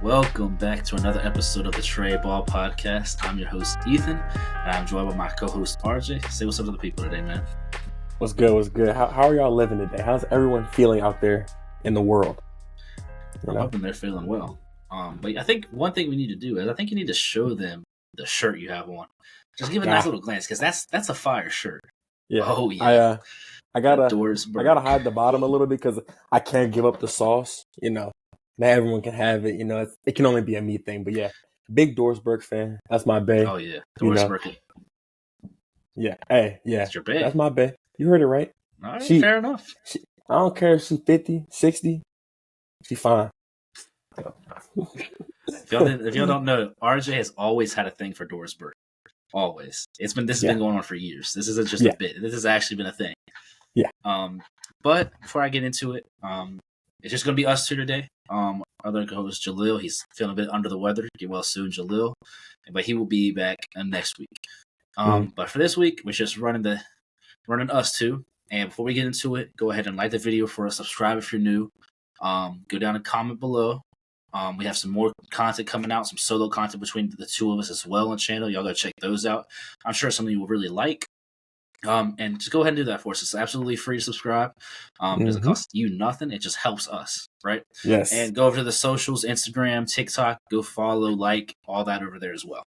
Welcome back to another episode of the Trey Ball Podcast. I'm your host, Ethan, and I'm joined by my co-host, RJ. Say what's up to the people today, man. What's good? What's good? How are y'all living today? How's everyone feeling out there in the world? I'm hoping they're feeling well. But I think one thing we need to do is I think you need to show them the shirt you have on. Just give a nice little glance because that's a fire shirt. Yeah. Oh yeah. I gotta hide the bottom a little bit because I can't give up the sauce. Not everyone can have it. It can only be a me thing. But yeah, big Dorsberg fan. That's my bae. Oh yeah, Dorsberg. Yeah. Hey, yeah. That's your bae. That's my bae. You heard it right. All right, fair enough. I don't care if she's 50, 60. She's fine. If y'all don't know, RJ has always had a thing for Dorsberg. Always. This has been going on for years. This isn't just a bit. This has actually been a thing. Yeah. But before I get into it, it's just gonna be us two today. Other co-host Jalil, he's feeling a bit under the weather. Get well soon, Jalil. But he will be back next week. But for this week, we're just running us two. And before we get into it, go ahead and like the video for us. Subscribe if you're new. Go down and comment below. We have some more content coming out, some solo content between the two of us as well on the channel. Y'all go check those out. I'm sure some of you will really like. And just go ahead and do that for us. It's absolutely free to subscribe. It doesn't cost you nothing. It just helps us, right? Yes. And go over to the socials, Instagram, TikTok. Go follow, like, all that over there as well.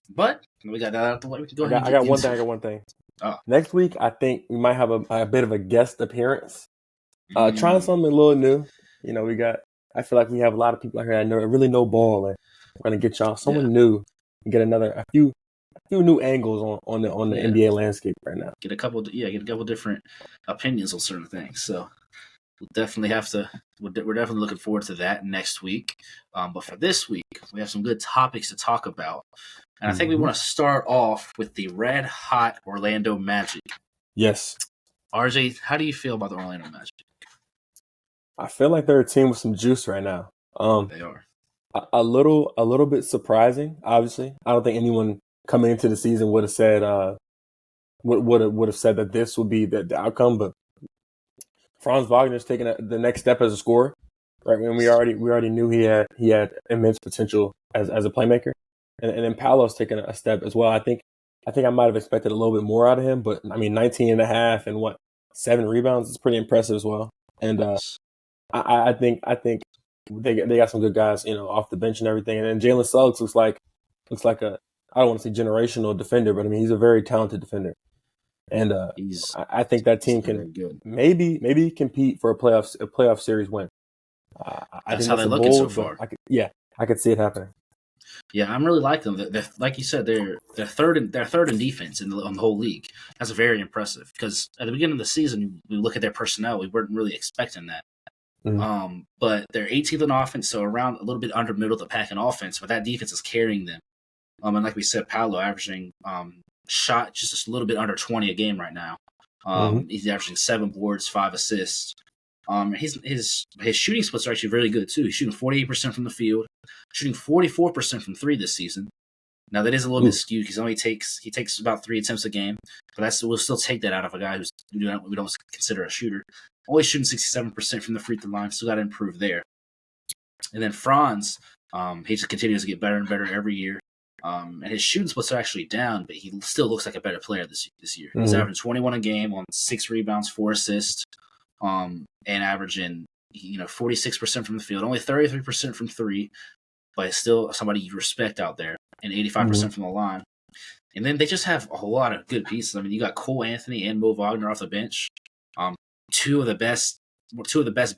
But we got that out of the way. We can go ahead and I got one thing. Oh. Next week, I think we might have a bit of a guest appearance. Trying something a little new. I feel like we have a lot of people out here that really know ball, and we're gonna get y'all someone new and get a few new angles on the NBA landscape right now. Get a couple different opinions on certain things. So we'll definitely we're definitely looking forward to that next week. But for this week, we have some good topics to talk about, and I think we want to start off with the red hot Orlando Magic. Yes, RJ, how do you feel about the Orlando Magic? I feel like they're a team with some juice right now. They are a little bit surprising. Obviously, I don't think anyone coming into the season would have said would have said that this would be the outcome. But Franz Wagner's taking the next step as a scorer, right? When we already knew he had immense potential as a playmaker, and then Paolo's taking a step as well. I think I might have expected a little bit more out of him, but I mean 19 and a half and 7 rebounds is pretty impressive as well. And I think they got some good guys, off the bench and everything. And then Jalen Suggs looks like I don't want to say generational defender, but I mean he's a very talented defender. And I think that team can maybe compete for a playoff series win. I think how they're looking so far. I could see it happening. Yeah, I'm really liking them. They're, like you said, they're third in defense on the whole league. That's very impressive because at the beginning of the season, we look at their personnel, we weren't really expecting that. But they're 18th in offense, so around a little bit under middle of the pack in offense, but that defense is carrying them. And like we said, Paolo averaging shot just a little bit under 20 a game right now. He's averaging 7 boards, 5 assists. His shooting splits are actually really good too. He's shooting 48% from the field, shooting 44% from 3 this season. Now that is a little bit skewed because he takes about 3 attempts a game, but we'll still take that out of a guy we don't consider a shooter. Only shooting 67% from the free throw line. Still got to improve there. And then Franz, he just continues to get better and better every year. And his shooting splits are actually down, but he still looks like a better player this year. He's averaging 21 a game on 6 rebounds, 4 assists, and averaging 46% from the field, only 33% from 3, but still somebody you respect out there, and 85% from the line. And then they just have a whole lot of good pieces. I mean, you got Cole Anthony and Mo Wagner off the bench, two of the best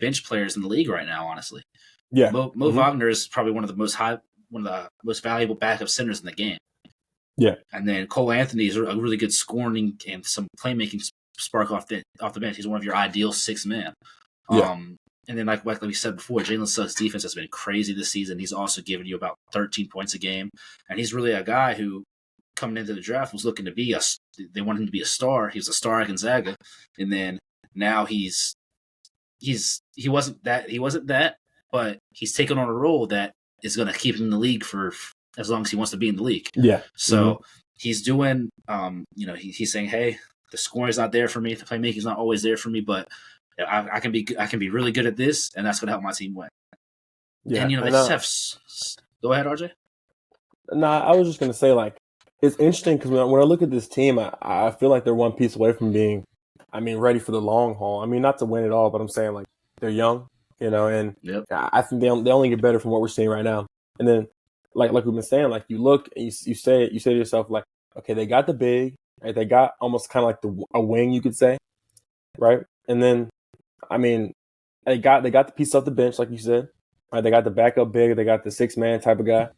bench players in the league right now. Honestly, yeah. Mo Wagner is probably one of the most valuable backup centers in the game. Yeah, and then Cole Anthony is a really good scoring and some playmaking spark off the bench. He's one of your ideal 6 men. Yeah. And then like we said before, Jalen Suggs' defense has been crazy this season. He's also given you about 13 points a game, and he's really a guy who, coming into the draft, was looking to be they wanted him to be a star. He was a star at Gonzaga, and then now he wasn't that, but he's taken on a role that is going to keep him in the league for as long as he wants to be in the league. Yeah. So he's doing, he's saying, hey, the scoring's not there for me. The playmaking's not always there for me, but I can be really good at this, and that's going to help my team win. Yeah, And they and just have. Go ahead, RJ. no, I was just gonna say like it's interesting because when I look at this team, I feel like they're one piece away from being, I mean, ready for the long haul. I mean, not to win it all, but I'm saying like they're young, and Yep. I think they only get better from what we're seeing right now. And then like we've been saying, like you look and you say to yourself like, okay, they got the big, right? They got almost kind of like a wing, you could say, right? And then I mean, they got the piece off the bench, like you said. Right? They got the backup big. They got the 6-man type of guy.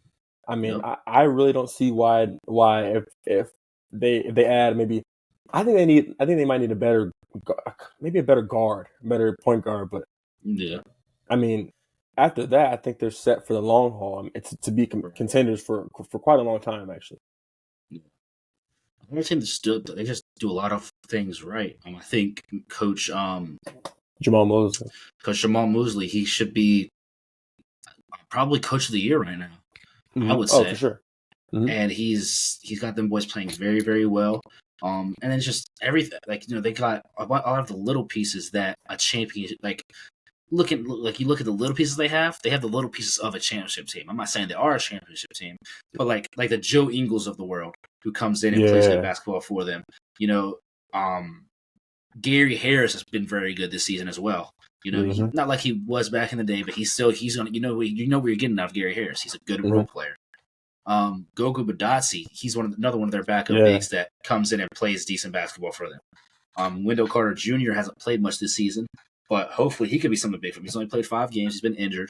I mean, Yep. I really don't see why if they add maybe. I think they might need a better guard, better point guard. But Yeah. I mean, after that, I think they're set for the long haul. I mean, it's to be contenders for quite a long time, actually. I think they just do a lot of things right. I think Jamal Mosley. Coach Jamal Mosley, he should be probably Coach of the Year right now. Mm-hmm. I would say. For sure. Mm-hmm. And he's got them boys playing very, very well. And then just everything, like they got a lot of the little pieces that a champion like. You look at the little pieces they have the little pieces of a championship team. I'm not saying they are a championship team, but like the Joe Ingles of the world who comes in and plays good basketball for them. Gary Harris has been very good this season as well. Not like he was back in the day, but he's gonna where you're getting out of Gary Harris. He's a good role player. Gogo Badazzi, he's another one of their backup bigs that comes in and plays decent basketball for them. Wendell Carter Jr. hasn't played much this season, but hopefully he could be something big for him. He's only played 5 games. He's been injured.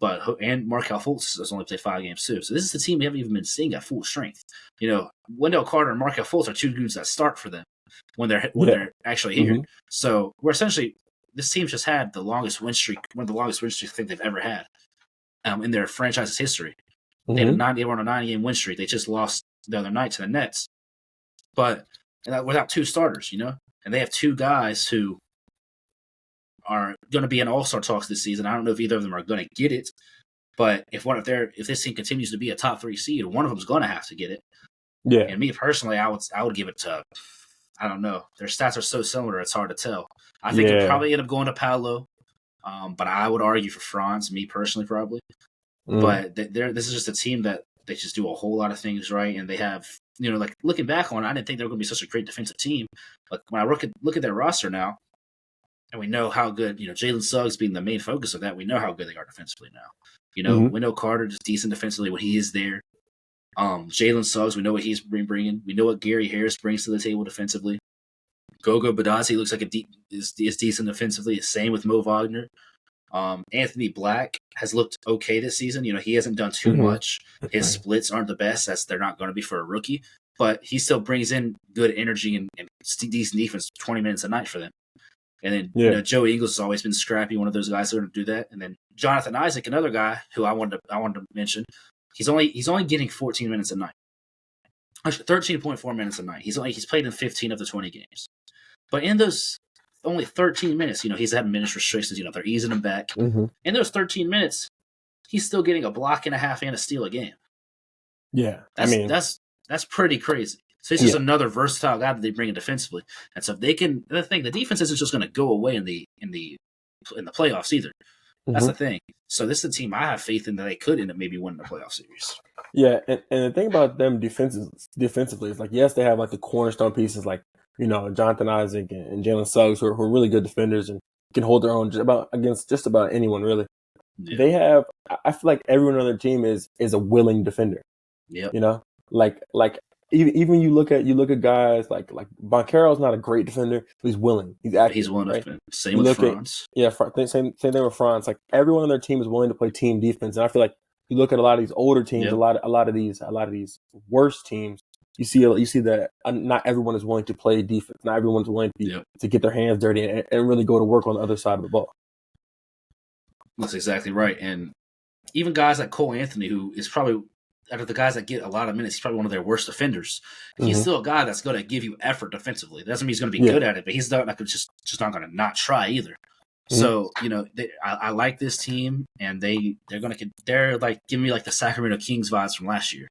And Markelle Fultz has only played 5 games too. So this is the team we haven't even been seeing at full strength. Wendell Carter and Markelle Fultz are 2 dudes that start for them when they're actually here. So we're essentially, this team's just had the longest win streak, one of the longest win streaks I think they've ever had in their franchise's history. They were on a 9-game win streak. They just lost the other night to the Nets, but without 2 starters, and they have 2 guys who are going to be in All-Star talks this season. I don't know if either of them are going to get it, but if this team continues to be a top 3 seed, one of them is going to have to get it. Yeah. And me personally, I would give it to, I don't know. Their stats are so similar, it's hard to tell. I think it'd probably end up going to Paolo, but I would argue for Franz, me personally, probably. But this is just a team that they just do a whole lot of things right, and they have, like looking back on it, I didn't think they were going to be such a great defensive team. But when I look at their roster now, and we know how good, Jalen Suggs being the main focus of that, we know how good they are defensively now. Wendell Carter is decent defensively when he is there. Jalen Suggs, we know what he's bringing. We know what Gary Harris brings to the table defensively. Gogo Badazzi looks like is decent defensively. Same with Mo Wagner. Anthony Black has looked okay this season. He hasn't done too much. His splits aren't the best. They're not going to be for a rookie, but he still brings in good energy and decent defense 20 minutes a night for them. And then Joe Ingles has always been scrappy, one of those guys who are going to do that. And then Jonathan Isaac, another guy who I wanted to mention, he's only getting 14 minutes a night. Actually, 13.4 minutes a night. He's played in 15 of the 20 games, but in those only 13 minutes, he's had minutes restrictions. They're easing him back. In those 13 minutes, he's still getting a block and a half and a steal a game. Yeah, that's pretty crazy. So he's just another versatile guy that they bring in defensively. And so if they can, the defense isn't just going to go away in the playoffs either. That's the thing. So this is a team I have faith in that they could end up maybe winning the playoff series. Yeah, and the thing about them defensively is like, yes, they have like the cornerstone pieces like, Jonathan Isaac and Jalen Suggs who are really good defenders and can hold their own against just about anyone really. Yeah. They have, I feel like everyone on their team is a willing defender. Yeah. Like even you look at guys like Banchero's not a great defender, but he's willing. He's active. He's willing right? to defend. Same with Franz. Same thing with Franz. Like everyone on their team is willing to play team defense, and I feel like you look at a lot of these older teams, a lot of these worse teams. You see that not everyone is willing to play defense. Not everyone's willing to get their hands dirty and really go to work on the other side of the ball. That's exactly right. And even guys like Cole Anthony, who is probably out of the guys that get a lot of minutes, he's probably one of their worst defenders. He's still a guy that's going to give you effort defensively. That doesn't mean he's going to be good at it, but he's not just not going to not try either. So I like this team, and they're like giving me like the Sacramento Kings vibes from last year.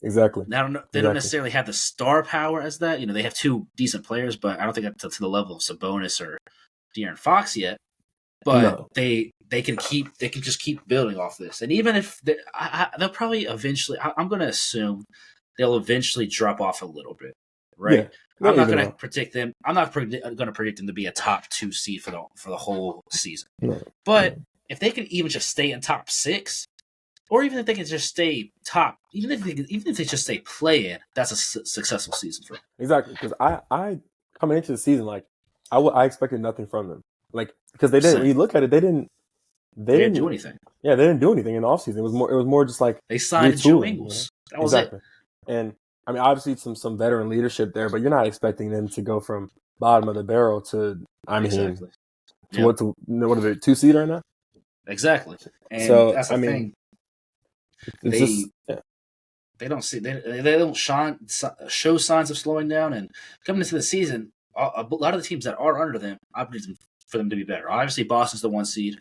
Exactly. They don't necessarily have the star power as that. They have 2 decent players, but I don't think that's to the level of Sabonis or De'Aaron Fox yet. But they they can just keep building off this. And even if they'll probably eventually, I'm going to assume they'll eventually drop off a little bit, right? Yeah, I'm not going to predict them. I'm not going to predict them to be a top 2 seed for the whole season. No. But if they can even just stay in top 6, or even if they can just stay top, even if they just stay play-in, that's a successful season for them. Exactly, because I coming into the season, like I expected nothing from them, like because they didn't. When you look at it, they didn't do anything. Yeah, they didn't do anything in the offseason. It was more just like they signed Joe Ingles. That was exactly. And I mean, obviously some veteran leadership there, but you're not expecting them to go from bottom of the barrel to exactly. What are they, 2 seed right now? Exactly. And so that's the thing. They don't see they don't show signs of slowing down, and coming into the season, a lot of the teams that are under them, I believe for them to be better. Obviously, Boston's the 1 seed.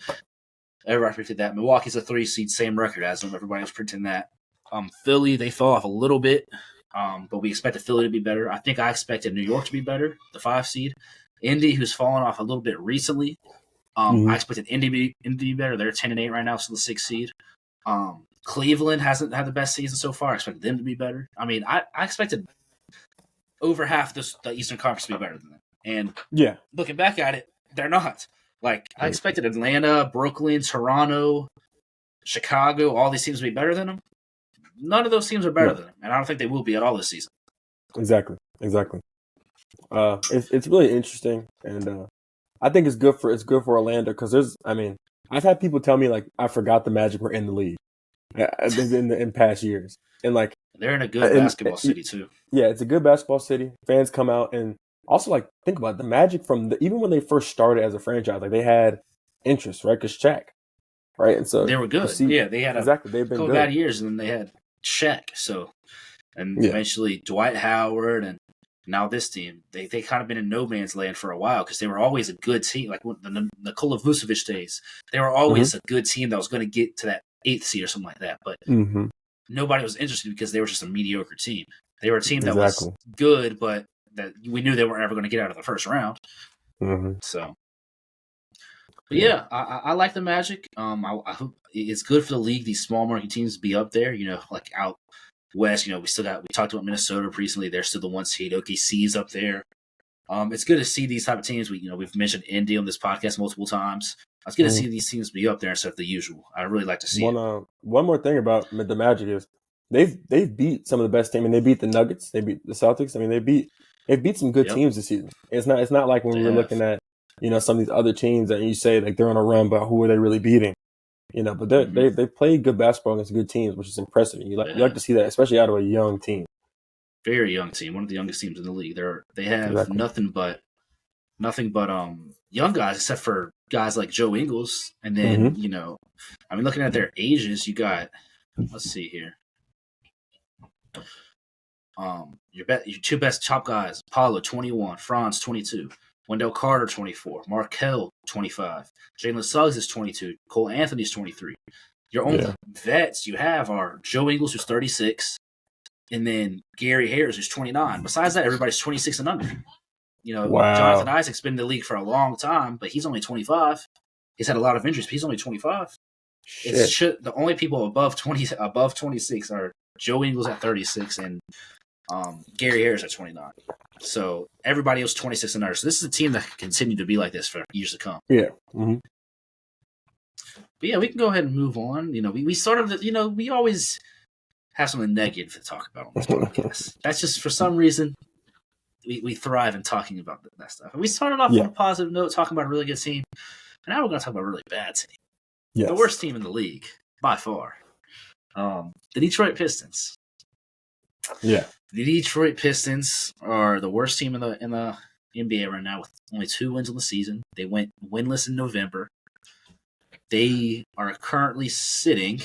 Everybody predicted that. Milwaukee's a 3 seed, same record as them. Everybody was predicting that. Philly, they fell off a little bit, but we expected Philly to be better. I think I expected New York to be better, the 5 seed. Indy, who's fallen off a little bit recently. I expected Indy to be better. They're 10-8 right now, so the 6 seed. Cleveland hasn't had the best season so far. I expected them to be better. I mean, I expected over half the Eastern Conference to be better than them. And looking back at it, they're not. Like, I expected Atlanta, Brooklyn, Toronto, Chicago, all these teams to be better than them. None of those teams are better than them, and I don't think they will be at all this season. Exactly. It's really interesting, and I think it's good for Orlando because I've had people tell me like I forgot the Magic were in the league in past years, and like they're in a good basketball city too. Yeah, it's a good basketball city. Fans come out, and also like think about it, the Magic even when they first started as a franchise, like they had interest, right? Because Shaq, right, and so they were good. They had they've been couple bad years, and then they had Shaq. So, and eventually Dwight Howard, and now this team, they kind of been in no man's land for a while because they were always a good team. Like the Nikola Vucevic days, they were always a good team that was going to get to that 8th seed or something like that. But nobody was interested because they were just a mediocre team. They were a team that was good, but that we knew they weren't ever going to get out of the first round. So, but yeah, I like the Magic. I hope it's good for the league. These small market teams to be up there. You know, like out west. You know, we talked about Minnesota recently. They're still the 1 seed. OKC's up there. It's good to see these type of teams. We've mentioned Indy on this podcast multiple times. It's good to see these teams be up there instead of the usual. I really like to see it. One more thing about the Magic is they've beat some of the best teams. I mean, they beat the Nuggets. They beat the Celtics. I mean, they've beat some good teams this season. It's not like when we were looking at some of these other teams that you say like they're on a run, but who are they really beating? But they played good basketball against good teams, which is impressive. You like to see that, especially out of a young team. Very young team, one of the youngest teams in the league. They have nothing but young guys, except for guys like Joe Ingles. And then looking at their ages, you got let's see here. Your 2 best top guys: Paulo 21, Franz 22, Wendell Carter 24, Markelle 25, Jalen Suggs is 22, Cole Anthony's 23. Your only vets you have are Joe Ingles, who's 36, and then Gary Harris, who's 29. Besides that, everybody's 26 and under. Jonathan Isaac's been in the league for a long time, but he's only 25. He's had a lot of injuries, but he's only 25. The only people above 26 are Joe Ingles at 36 and Gary Harris at 29. So everybody else 26 and under. So this is a team that can continue to be like this for years to come. Yeah. But yeah, we can go ahead and move on. We sort of, we always have something negative to talk about on this podcast. That's just for some reason we thrive in talking about that stuff. And we started off on a positive note, talking about a really good team. And now we're going to talk about a really bad team. Yes. The worst team in the league, by far. The Detroit Pistons. Yeah. The Detroit Pistons are the worst team in the NBA right now with only 2 wins on the season. They went winless in November. They are currently sitting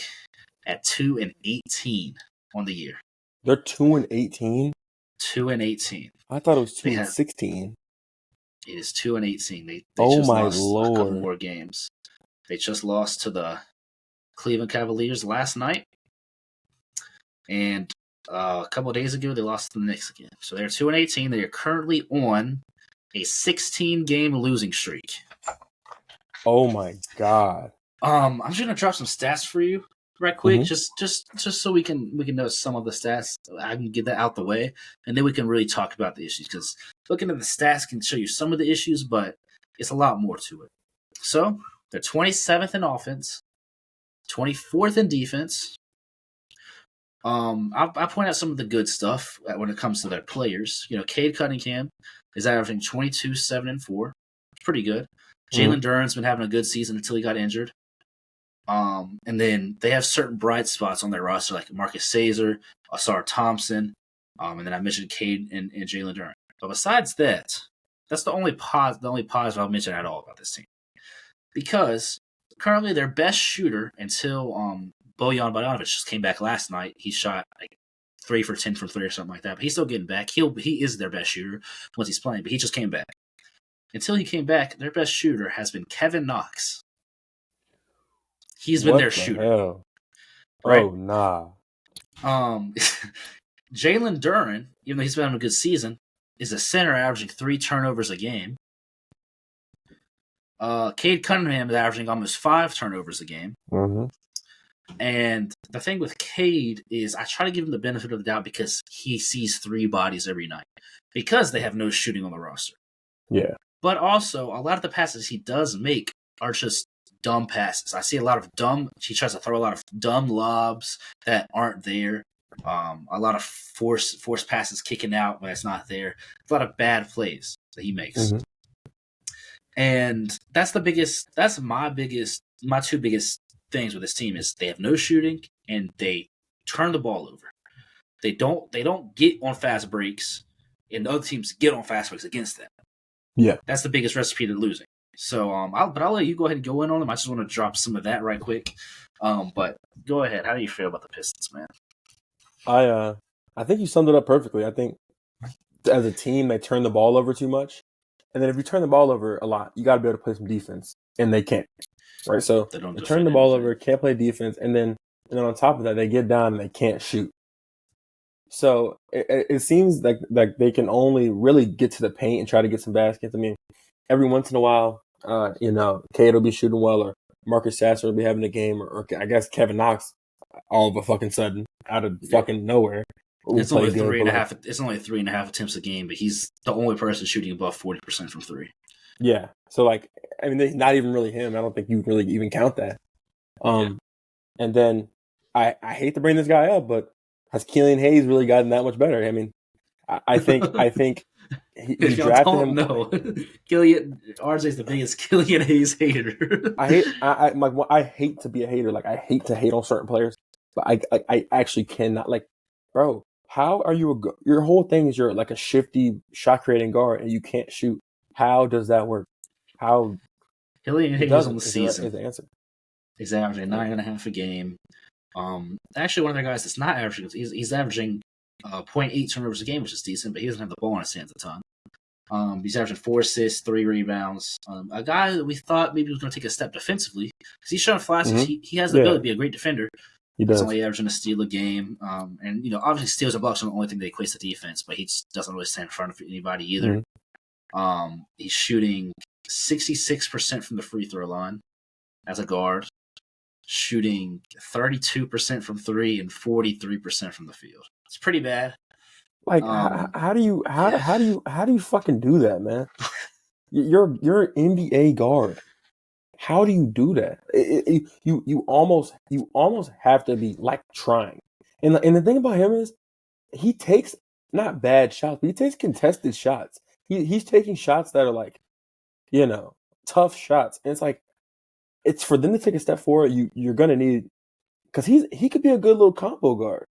at 2-18 on the year. They're 2-18? 2-18. I thought it was 2-16. It is 2-18. They just lost Lord. A couple more games. They just lost to the Cleveland Cavaliers last night. And a couple of days ago, they lost to the Knicks again. So they're 2-18. They are currently on a 16-game losing streak. Oh, my God. I'm just gonna drop some stats for you right quick, Mm-hmm. just so we can know some of the stats. I can get that out the way, and then we can really talk about the issues because looking at the stats can show you some of the issues, but it's a lot more to it. So they're 27th in offense, 24th in defense. I point out some of the good stuff when it comes to their players. You know, Cade Cunningham is averaging 22, 7, and 4. Pretty good. Mm-hmm. Jalen Duren's been having a good season until he got injured. And then they have certain bright spots on their roster, like Marcus Caesar, Asar Thompson, and then I mentioned Cade and Jalen Duren. But besides that, that's the only positive I'll mention at all about this team. Because currently their best shooter until Bojan Bogdanovic just came back last night. He shot like 3 for 10 from 3 or something like that. But he's still getting back. He is their best shooter once he's playing, but he just came back. Until he came back, their best shooter has been Kevin Knox. He's been their shooter. Hell? Right? Oh, nah. Jalen Duren, even though he's been having a good season, is a center averaging 3 turnovers a game. Cade Cunningham is averaging almost 5 turnovers a game. Mm-hmm. And the thing with Cade is I try to give him the benefit of the doubt because he sees 3 bodies every night because they have no shooting on the roster. Yeah. But also, a lot of the passes he does make are just dumb passes. I see a lot of he tries to throw a lot of dumb lobs that aren't there. A lot of forced passes kicking out when it's not there. A lot of bad plays that he makes. Mm-hmm. And that's my 2 biggest things with this team is they have no shooting and they turn the ball over. They don't get on fast breaks, and the other teams get on fast breaks against them. Yeah, that's the biggest recipe to losing. So, I'll let you go ahead and go in on them. I just want to drop some of that right quick. But go ahead. How do you feel about the Pistons, man? I think you summed it up perfectly. I think as a team, they turn the ball over too much. And then if you turn the ball over a lot, you got to be able to play some defense, and they can't. Right, so they turn the ball over, can't play defense, and then on top of that, they get down and they can't shoot. So it seems like they can only really get to the paint and try to get some baskets. I mean, every once in a while, Cade will be shooting well, or Marcus Sasser will be having a game, or I guess Kevin Knox all of a fucking sudden out of fucking nowhere. It's only 3.5. It's only 3.5 attempts a game, but he's the only person shooting above 40% from 3. Yeah, so not even really him. I don't think you really even count that. And then I hate to bring this guy up, but has Killian Hayes really gotten that much better? I mean, I think he drafted him. No, RJ's the biggest Killian Hayes hater. I hate to be a hater. Like I hate to hate on certain players, but I actually cannot. Like, bro, how are you? Your whole thing is you're like a shifty shot creating guard, and you can't shoot. How does that work? How Killian Hayes on the season is the answer. He's averaging 9.5 a game. Actually, one of their guys that's not averaging, he's averaging 0.8 turnovers a game, which is decent, but he doesn't have the ball in his hands a ton. He's averaging 4 assists, 3 rebounds. A guy that we thought maybe was going to take a step defensively because he's showing flashes. Mm-hmm. He has the ability to be a great defender. He does. He's only averaging a steal a game, and obviously steals and blocks are the only thing that equates to defense, but he just doesn't really stand in front of anybody either. Mm-hmm. He's shooting 66% from the free throw line as a guard, shooting 32% from 3 and 43% from the field. It's pretty bad. Like, how do you fucking do that, man? You're an NBA guard. How do you do that? You almost have to be like trying. And the thing about him is he takes not bad shots, but he takes contested shots. He's taking shots that are like, tough shots. And it's like, it's for them to take a step forward. You're gonna need, because he could be a good little combo guard,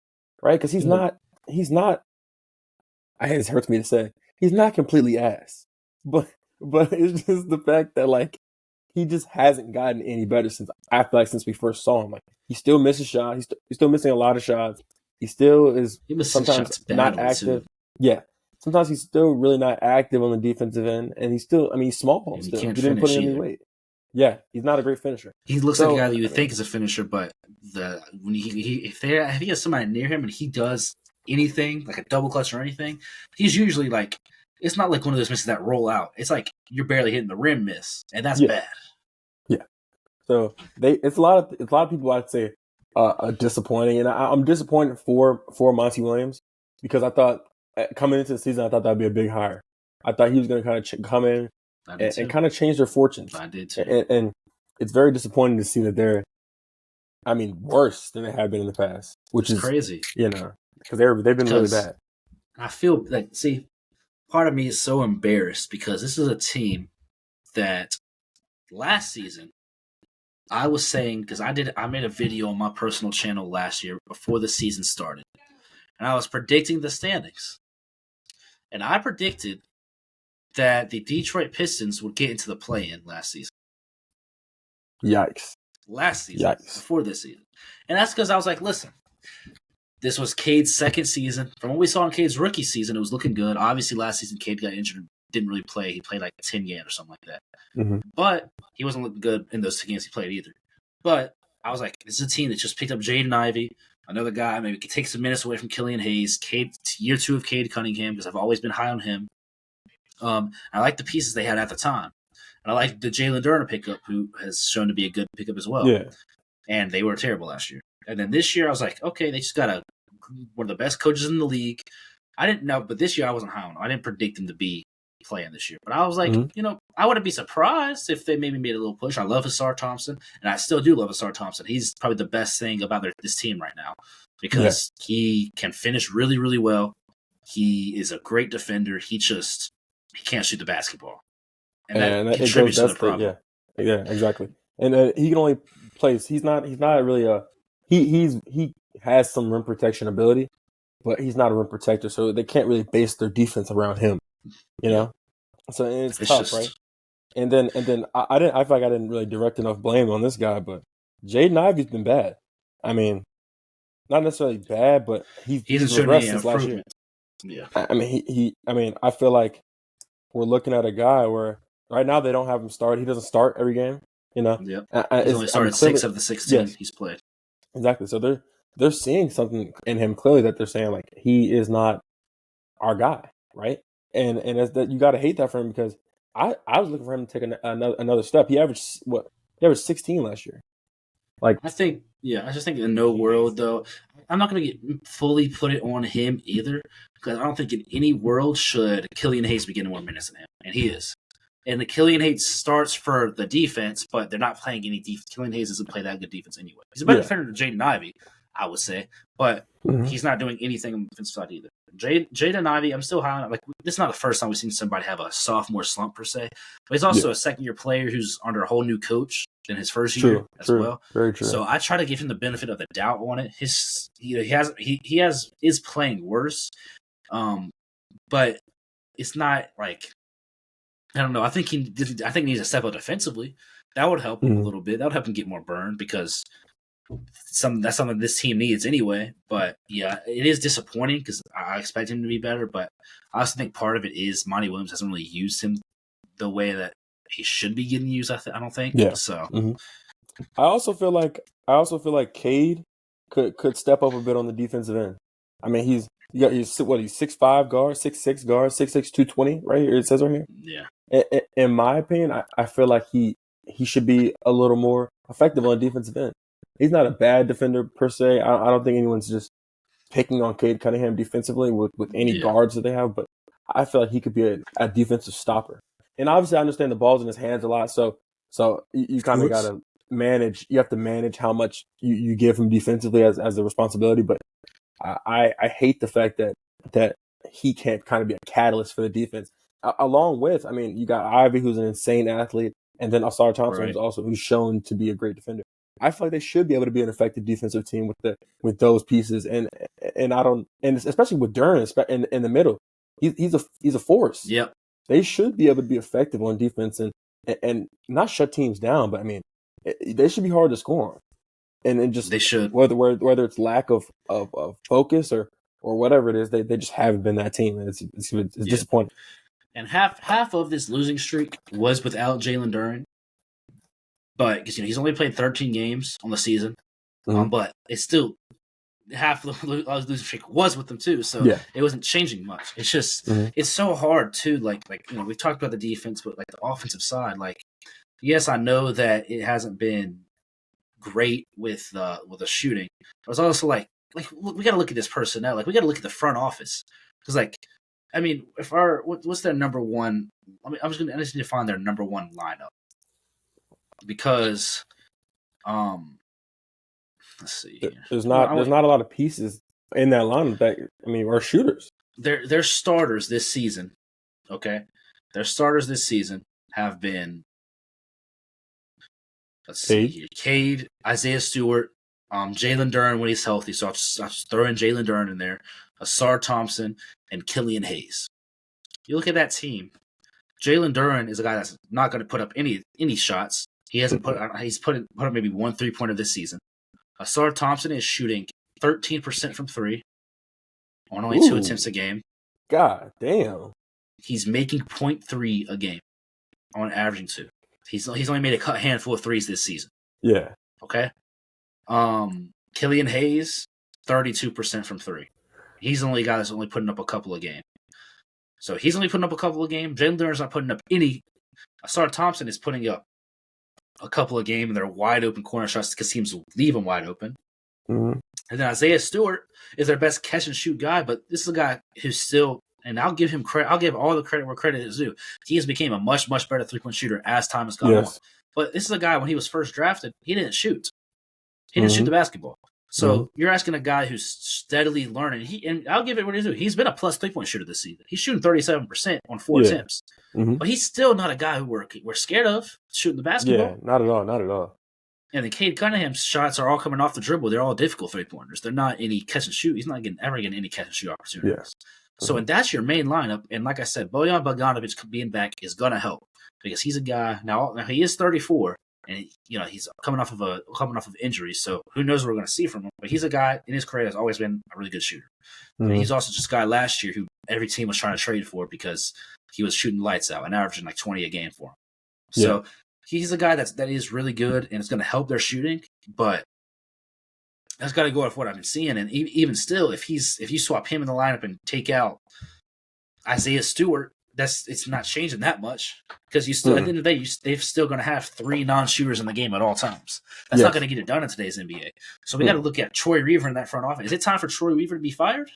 right? Because he's not. It hurts me to say he's not completely ass, but it's just the fact that like he just hasn't gotten any better since we first saw him. Like he still misses shots. He's still missing a lot of shots. He still is sometimes not active. Too. Yeah. Sometimes he's still really not active on the defensive end, and he's still, he's small still. He didn't put in any weight. Yeah, he's not a great finisher. He looks like a guy that you would think is a finisher, but when if he has somebody near him and he does anything, like a double clutch or anything, he's usually like, it's not like one of those misses that roll out. It's like you're barely hitting the rim miss, and that's bad. Yeah. So it's a lot of people I'd say are disappointing, and I'm disappointed for Monty Williams because I thought coming into the season I thought that'd be a big hire. I thought he was going to kind of come in and kind of change their fortunes. I did too. And it's very disappointing to see that they're, I mean, worse than they have been in the past, which is crazy. You know, because they've been really bad. I feel like, see, part of me is so embarrassed because this is a team that last season I was saying, because I made a video on my personal channel last year before the season started, and I was predicting the standings, and I predicted that the Detroit Pistons would get into the play-in last season. Yikes. Last season. Yikes. Before this season. And that's because I was like, listen, this was Cade's second season. From what we saw in Cade's rookie season, it was looking good. Obviously, last season, Cade got injured, didn't really play. He played like 10 games or something like that. Mm-hmm. But he wasn't looking good in those 2 games he played either. But I was like, this is a team that just picked up Jaden Ivey, another guy, maybe could take some minutes away from Killian Hayes. Year 2 of Cade Cunningham, because I've always been high on him. I like the pieces they had at the time. And I like the Jalen Durden pickup, who has shown to be a good pickup as well. Yeah. And they were terrible last year. And then this year, I was like, okay, they just got one of the best coaches in the league. I didn't know, but this year I wasn't high on them. I didn't predict them to be playing this year. But I was like, I wouldn't be surprised if they maybe made a little push. I love Asar Thompson, and I still do love Asar Thompson. He's probably the best thing about this team right now because he can finish really, really well. He is a great defender. He can't shoot the basketball. And that contributes to the problem. Yeah, exactly. And he can only play. He's not really he has some rim protection ability, but he's not a rim protector, so they can't really base their defense around him. You know, so it's tough, right? And then I feel like I didn't really direct enough blame on this guy, but Jaden Ivey's been bad. I mean, not necessarily bad, but he's regressed since last year. Yeah, I mean, I feel like we're looking at a guy where right now they don't have him start. He doesn't start every game. You know, he's only started 6 of the 16 he's played. Exactly. So they're seeing something in him clearly that they're saying like he is not our guy, right? And as that you got to hate that for him because I was looking for him to take another step. He averaged 16 last year. Like I just think in no world though, I'm not going to fully put it on him either because I don't think in any world should Killian Hayes be getting more minutes than him, and he is. And the Killian Hayes starts for the defense, but they're not playing any defense. Killian Hayes doesn't play that good defense anyway. He's a better defender than Jaden Ivey, I would say, but he's not doing anything on the defensive side either. Jaden Ivey, I'm still high on it. Like, this is not the first time we've seen somebody have a sophomore slump per se, but he's also a second-year player who's under a whole new coach than his first year as well. Very true. So I try to give him the benefit of the doubt on it. He is playing worse, but it's not like. I don't know. I think he needs to step up defensively. That would help him a little bit. That would help him get more burn because that's something this team needs anyway. But yeah, it is disappointing because I expect him to be better. But I also think part of it is Monty Williams hasn't really used him the way that he should be getting used. I don't think. Yeah. So I also feel like Cade could step up a bit on the defensive end. I mean, he's 6'5" guard, 6'6" guard, 6'6", 220, right here. It says right here. Yeah. In my opinion, I feel like he should be a little more effective on the defensive end. He's not a bad defender per se. I don't think anyone's just picking on Cade Cunningham defensively with any guards that they have, but I feel like he could be a defensive stopper. And obviously, I understand the ball's in his hands a lot, so you kind of got to manage. You have to manage how much you give him defensively as a responsibility. But I hate the fact that he can't kind of be a catalyst for the defense. Along with, I mean, you got Ivey, who's an insane athlete, and then Asar Thompson, who's shown to be a great defender. I feel like they should be able to be an effective defensive team with those pieces, and especially with Durden in the middle, he's a force. Yep, they should be able to be effective on defense and not shut teams down, but I mean, they should be hard to score on, and just they should whether it's lack of focus or whatever it is, they just haven't been that team, and it's disappointing. And half of this losing streak was without Jalen Durden. But because he's only played 13 games on the season, but it's still half the losing streak was with them too. So it wasn't changing much. It's just it's so hard too. Like we've talked about the defense, but like the offensive side, like yes, I know that it hasn't been great with the shooting. I was also like we got to look at this personnel. Like we got to look at the front office because I mean, if what's their number one? I just need to find their number one lineup because let's see here. There's not a lot of pieces in that lineup that are shooters. Their starters this season, okay? Their starters this season have been see here. Cade, Isaiah Stewart, Jalen Duren when he's healthy, so I'll just throw in Jalen Duren in there, Asar Thompson, and Killian Hayes. You look at that team. Jalen Duren is a guy that's not going to put up any shots. He hasn't he's put up maybe 1 3-pointer this season. Asar Thompson is shooting 13% from 3 on only 2 attempts a game. God damn. He's making 0.3 a game on averaging 2. He's only made a handful of threes this season. Yeah. Okay. Killian Hayes, 32% from 3. He's the only guy that's only putting up a couple a game. So he's only putting up a couple a game. Jalen Duren's not putting up any. Asar Thompson is putting up a couple a game, and they're wide open corner shots because teams leave him wide open. Mm-hmm. And then Isaiah Stewart is their best catch and shoot guy, but this is a guy who's still, and I'll give him credit. I'll give all the credit where credit is due. He has become a much, much better 3-point shooter as time has gone on. But this is a guy when he was first drafted, he didn't shoot. He didn't shoot the basketball. So you're asking a guy who's steadily learning. And I'll give it what he do. He's been a plus 3-point shooter this season. He's shooting 37% on 4 attempts. But he's still not a guy who we're scared of shooting the basketball. Yeah, not at all. And the Cade Cunningham's shots are all coming off the dribble. They're all difficult 3-pointers. They're not any catch and shoot. He's not ever getting any catch and shoot opportunities. Yeah. So and that's your main lineup. And like I said, Bojan Bogdanovic being back is going to help because he's a guy now he is 34. And he's coming off of injury, so who knows what we're going to see from him? But he's a guy in his career that's always been a really good shooter. And he's also just a guy last year who every team was trying to trade for because he was shooting lights out and averaging like 20 a game for him. So he's a guy that is really good and it's going to help their shooting. But that's got to go off what I've been seeing. And even still, if you swap him in the lineup and take out Isaiah Stewart, it's not changing that much because you still at the end of the day they're still going to have 3 non-shooters in the game at all times. That's not going to get it done in today's NBA. So we got to look at Troy Weaver in that front office. Is it time for Troy Weaver to be fired?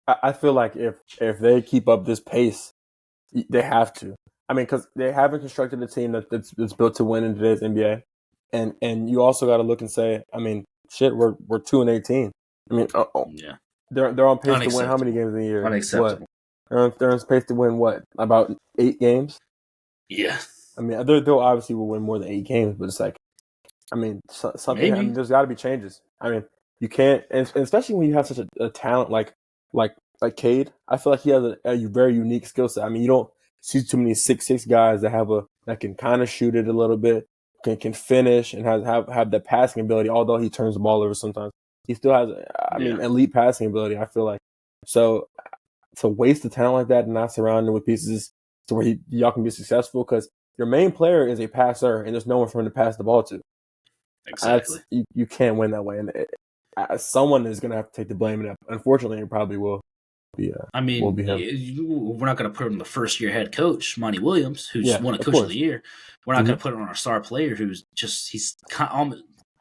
I feel like if they keep up this pace, they have to. I mean, because they haven't constructed a team that's built to win in today's NBA, and you also got to look and say, I mean, shit, we're 2-18. I mean, yeah. They're on pace to win how many games in a year? Unacceptable. They're on pace to win about 8 games? Yeah. I mean, they'll obviously will win more than 8 games, but it's like, I mean, something. I mean, there's got to be changes. I mean, you can't, and especially when you have such a talent like Cade. I feel like he has a very unique skill set. I mean, you don't see too many 6'6" guys that can kind of shoot it a little bit, can finish, and have that passing ability. Although he turns the ball over sometimes. He still has, elite passing ability, I feel like. So to waste a talent like that and not surround him with pieces to where y'all can be successful, because your main player is a passer and there's no one for him to pass the ball to. Exactly. You can't win that way. And someone is going to have to take the blame. And unfortunately, it probably will be will be him. We're not going to put him the first-year head coach, Monty Williams, who's won a Coach of the Year. We're not going to put him on our star player he's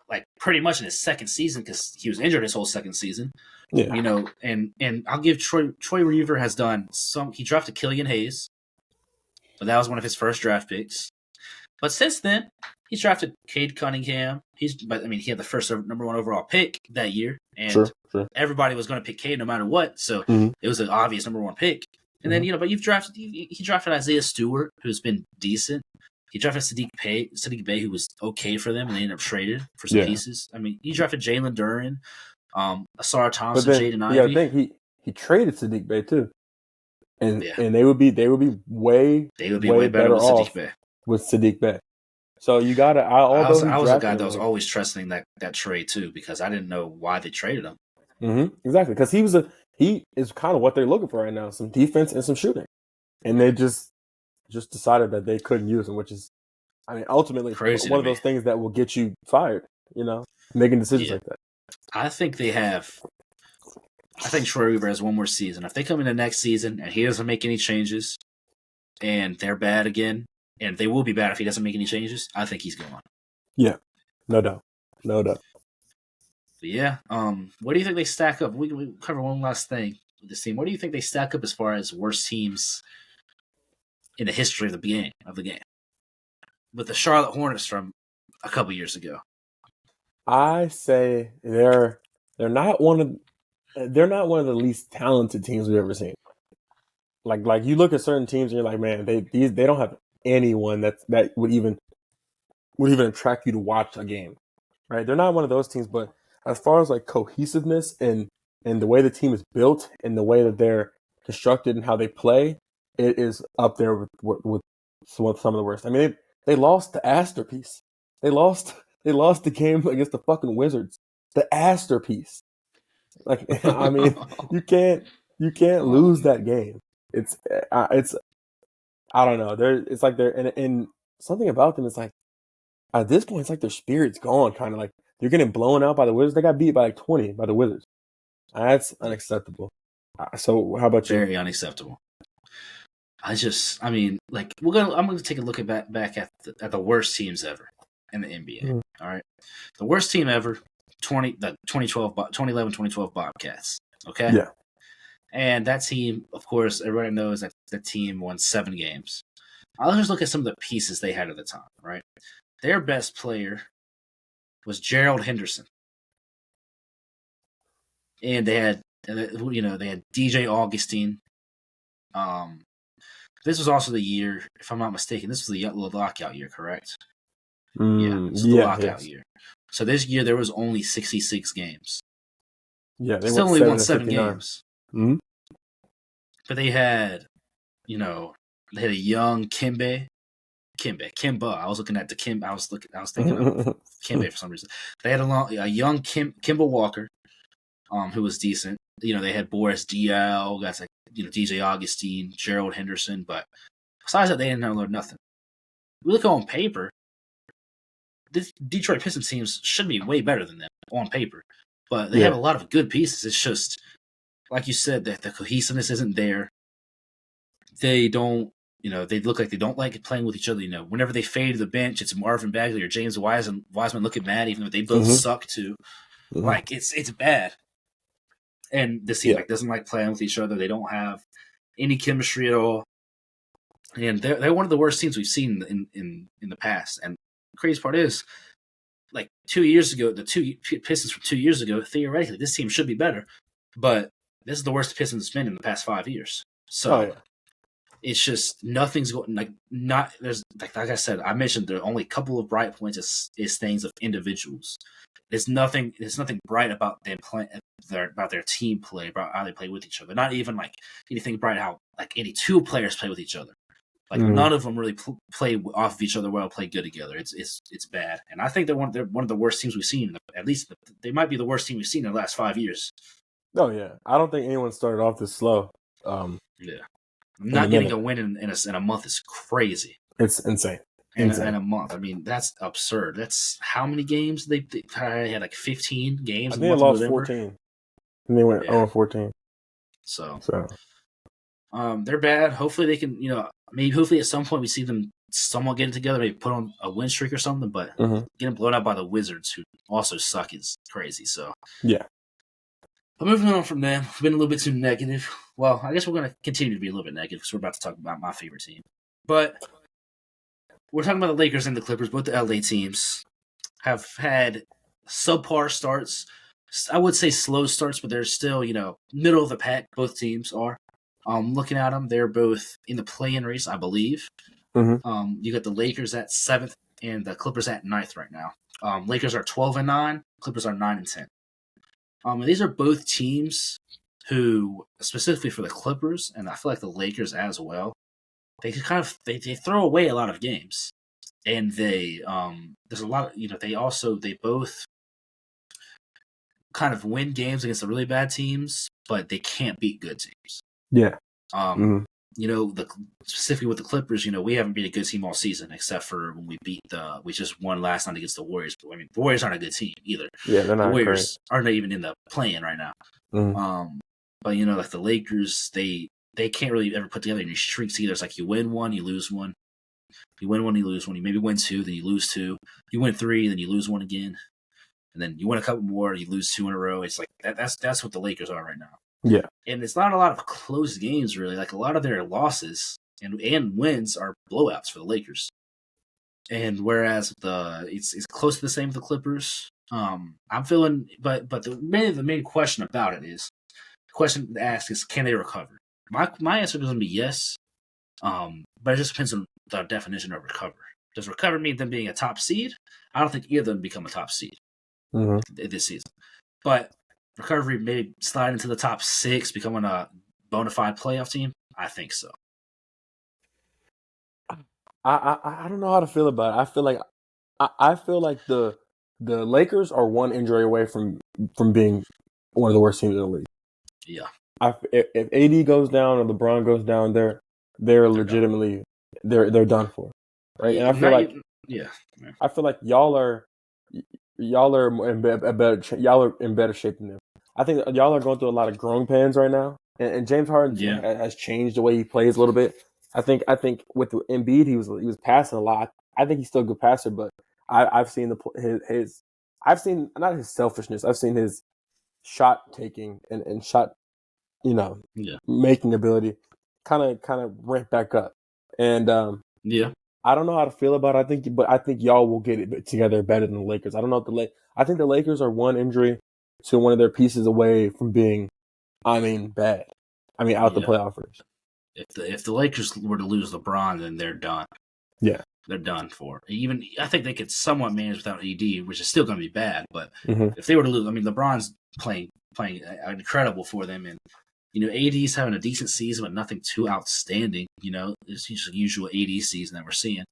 like pretty much in his second season because he was injured his whole second season. Yeah. And I'll give Troy Weaver has done he drafted Killian Hayes, but that was one of his first draft picks. But since then, he's drafted Cade Cunningham. He had the first number 1 overall pick that year, and everybody was going to pick Cade no matter what. So it was an obvious number 1 pick. And then but he drafted Isaiah Stewart, who's been decent. He drafted Sadiq Bey, who was okay for them, and they ended up traded for some pieces. I mean, he drafted Jalen Duren, Asar Thompson, Jaden Ivey. Yeah, I think he traded Sadiq Bey too, and they would be way better with Sadiq Bey. With Sadiq Bey. So you got to. I was a guy that was always trusting that trade too because I didn't know why they traded him. Mm-hmm. Exactly, because he is kind of what they're looking for right now: some defense and some shooting, and they just decided that they couldn't use him, which is, I mean, ultimately one of those things that will get you fired, making decisions like that. I think Troy Weaver has one more season. If they come into next season and he doesn't make any changes, and they're bad again, and they will be bad if he doesn't make any changes, I think he's gone. Yeah, no doubt. But yeah, what do you think they stack up? We cover one last thing with this team. What do you think they stack up as far as worst teams in the history of the game? With the Charlotte Hornets from a couple years ago. I say they're not one of the least talented teams we've ever seen. Like you look at certain teams and you're like, man, they don't have anyone that would even attract you to watch a game, right? They're not one of those teams, but as far as like cohesiveness and the way the team is built and the way that they're constructed and how they play, it is up there with some of the worst. I mean, they lost the Astorpiece. They lost the game against the fucking Wizards. The Astorpiece. Like, I mean, you can't lose that game. It's I don't know. It's like they're and something about them is like at this point it's like their spirit's gone. Kind of like they're getting blown out by the Wizards. They got beat by like 20 by the Wizards. That's unacceptable. So how about you? Very unacceptable. I mean, like I'm gonna take a look back at the worst teams ever in the NBA. Mm-hmm. All right, the worst team ever, 2011-2012 Bobcats. Okay, yeah, and that team, of course, everybody knows that the team won 7 games. I'll just look at some of the pieces they had at the time. Right, their best player was Gerald Henderson, and they had DJ Augustine. This was also the year, if I'm not mistaken, this was the lockout year, correct? This was the lockout year. So this year there was only 66 games. Yeah, they still only won 7 games. Mm-hmm. But they had, a young Kimba. I was looking at the Kim. I was thinking of Kimba for some reason. They had a young Kimba Walker, who was decent. They had Boris Diaw, guys like DJ Augustine, Gerald Henderson, but besides that, they didn't learn nothing. We look on paper, this Detroit Pistons teams should be way better than them on paper, but they have a lot of good pieces. It's just like you said that the cohesiveness isn't there. They don't, they look like they don't like playing with each other. Whenever they fade to the bench, it's Marvin Bagley or James Wiseman looking mad, even though they both suck too. Mm-hmm. Like it's bad. And this team doesn't like playing with each other. They don't have any chemistry at all. And they're one of the worst teams we've seen in the past. And the crazy part is, like 2 years ago, the 2 Pistons from 2 years ago, theoretically, this team should be better. But this is the worst Pistons it's been in the past 5 years. So it's just nothing's going there's like I said, I mentioned there are only a couple of bright points is things of individuals. There's nothing bright about them about their team play, about how they play with each other. Not even like anything bright how like any two players play with each other. Like none of them really play off of each other well, play good together. It's bad, and I think they're one of the worst teams we've seen. At least they might be the worst team we've seen in the last 5 years. Oh yeah, I don't think anyone started off this slow. Not getting a win in a month is crazy. It's insane. In a month, I mean that's absurd. That's how many games they had, like 15 games. I think they lost 14, and they went 0-14. So they're bad. Hopefully they can, hopefully at some point we see them somewhat getting together, maybe put on a win streak or something. But getting blown out by the Wizards, who also suck, is crazy. So yeah. But moving on from them, we've been a little bit too negative. Well, I guess we're going to continue to be a little bit negative because we're about to talk about my favorite team. But we're talking about the Lakers and the Clippers. Both the LA teams have had subpar starts. I would say slow starts, but they're still, middle of the pack. Both teams are. Looking at them, they're both in the play-in race, I believe. Mm-hmm. You got the Lakers at 7th and the Clippers at 9th right now. Lakers are 12-9. Clippers are 9-10. And these are both teams who, specifically for the Clippers, and I feel like the Lakers as well, they throw away a lot of games, and there's a lot of they both kind of win games against the really bad teams, but they can't beat good teams. Yeah. Specifically with the Clippers, we haven't beat a good team all season except for when we just won last night against the Warriors. But I mean, the Warriors aren't a good team either. Yeah, they're not. The Warriors aren't even in the play-in right now. Mm-hmm. But like the Lakers, they they can't really ever put together any streaks either. It's like you win one, you lose one. You win one, you lose one. You maybe win two, then you lose two. You win three, then you lose one again, and then you win a couple more, you lose two in a row. It's like that's what the Lakers are right now. Yeah, and it's not a lot of close games really. Like a lot of their losses and wins are blowouts for the Lakers. And whereas it's close to the same with the Clippers. I'm feeling, but the main question about it is the question to ask is, can they recover? My answer is going to be yes. But it just depends on the definition of recover. Does recover mean them being a top seed? I don't think either of them become a top seed this season. But recovery may slide into the top 6, becoming a bona fide playoff team. I think so. I don't know how to feel about it. I feel like the Lakers are one injury away from being one of the worst teams in the league. Yeah. If AD goes down or LeBron goes down, they're legitimately they're done for, right? And I feel like I feel like y'all are in better shape than them. I think y'all are going through a lot of growing pains right now, and James Harden has changed the way he plays a little bit. I think with Embiid he was passing a lot. I think he's still a good passer, but I've seen I've seen not his selfishness. I've seen his shot taking and shot making ability kind of ramp back up. And I don't know how to feel about it. I think y'all will get it together better than the Lakers. I don't know if I think the Lakers are one injury to one of their pieces away from being, bad. Out the playoff race. If the Lakers were to lose LeBron, then they're done. Yeah, they're done for. Even I think they could somewhat manage without AD, which is still going to be bad. But if they were to lose, LeBron's playing incredible for them, and AD's having a decent season, but nothing too outstanding. It's just the usual AD season that we're seeing.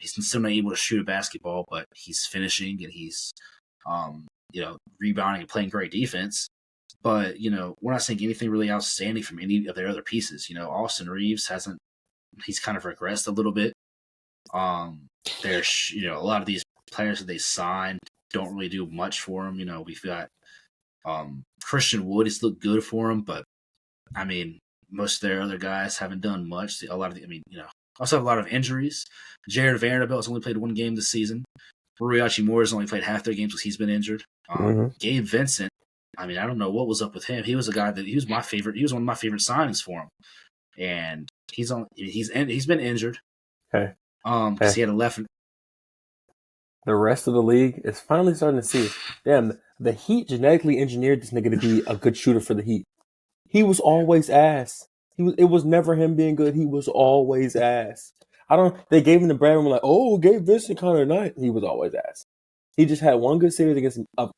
He's still not able to shoot a basketball, but he's finishing and he's rebounding and playing great defense. But we're not seeing anything really outstanding from any of their other pieces. Austin Reeves he's kind of regressed a little bit. There's a lot of these players that they signed don't really do much for him. We've got Christian Wood has looked good for him, but most of their other guys haven't done much. Also have a lot of injuries. Jared Vanderbilt's only played one game this season. Rui Hachimura's only played half their games because he's been injured. Gabe Vincent, I don't know what was up with him. He was a guy that he was my favorite. He was one of my favorite signings for him, and he's been injured. Okay. Because he had a left. The rest of the league is finally starting to see. Damn, the Heat genetically engineered this nigga to be a good shooter for the Heat. He was always ass. It was never him being good. He was always ass. They gave him the bread and were like, oh, Gabe Vincent kind of nice. He was always ass. He just had one good series against of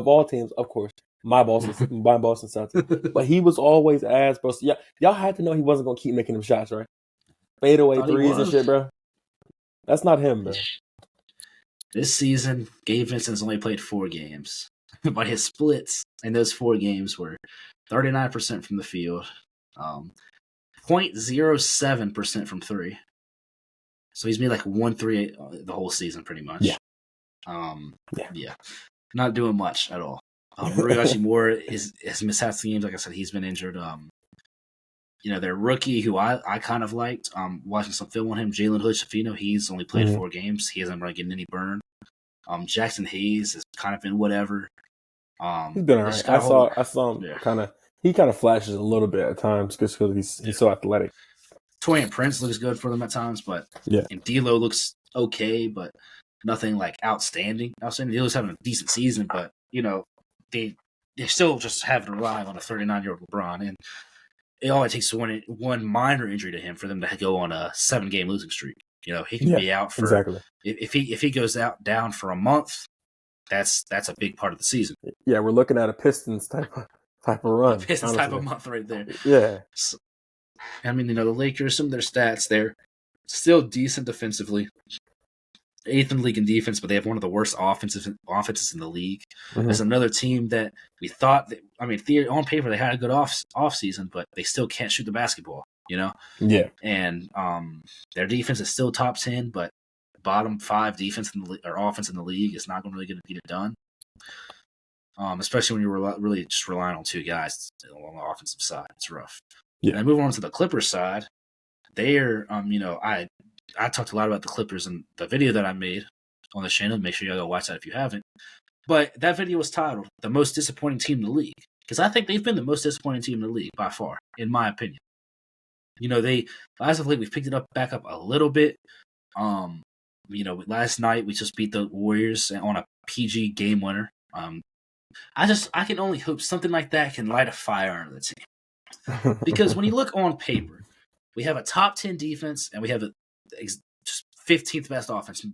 all teams, of course. My Boston Celtics. But he was always ass, bro. So y'all had to know he wasn't gonna keep making them shots, right? Fadeaway threes and shit, bro. That's not him, bro. This season, Gabe Vincent's only played 4 games, but his splits in those 4 games were 39% from the field, 0.07% from 3. So he's made like 1-3 the whole season, pretty much. Yeah. Not doing much at all. Rui Hachimura has missed half the games. Like I said, he's been injured. Their rookie, who I kind of liked, watching some film on him, Jalen Hood-Schifino, he's only played 4 games. He hasn't really getting any burn. Jackson Hayes has kind of been whatever. He's been all right. I saw him he kind of flashes a little bit at times just because he's so athletic. Torian Prince looks good for them at times, but and D'Lo looks okay, but nothing like outstanding. D'Lo's having a decent season, but they still just have to rely on a 39-year-old LeBron, and it only takes one minor injury to him for them to go on a 7-game losing streak. He can be out for exactly. If he goes down for a month, that's a big part of the season. Yeah, we're looking at a Pistons type of run. Pistons type of month right there. Yeah. So, the Lakers, some of their stats, they're still decent defensively. 8th in the league in defense, but they have one of the worst offenses in the league. There's another team that we thought that, on paper they had a good off season, but they still can't shoot the basketball, Yeah. And their defense is still top 10, but bottom 5 defense or offense in the league is not going to really get it done. Especially when you're really just relying on 2 guys on the offensive side. It's rough. Yeah. And moving on to the Clippers side, they're I talked a lot about the Clippers in the video that I made on the channel. Make sure you go watch that if you haven't. But that video was titled "The Most Disappointing Team in the League" because I think they've been the most disappointing team in the league by far, in my opinion. They as of late we've picked it back up a little bit. Last night we just beat the Warriors on a PG game winner. I can only hope something like that can light a fire under the team. Because when you look on paper, we have a top 10 defense and we have just 15th best offense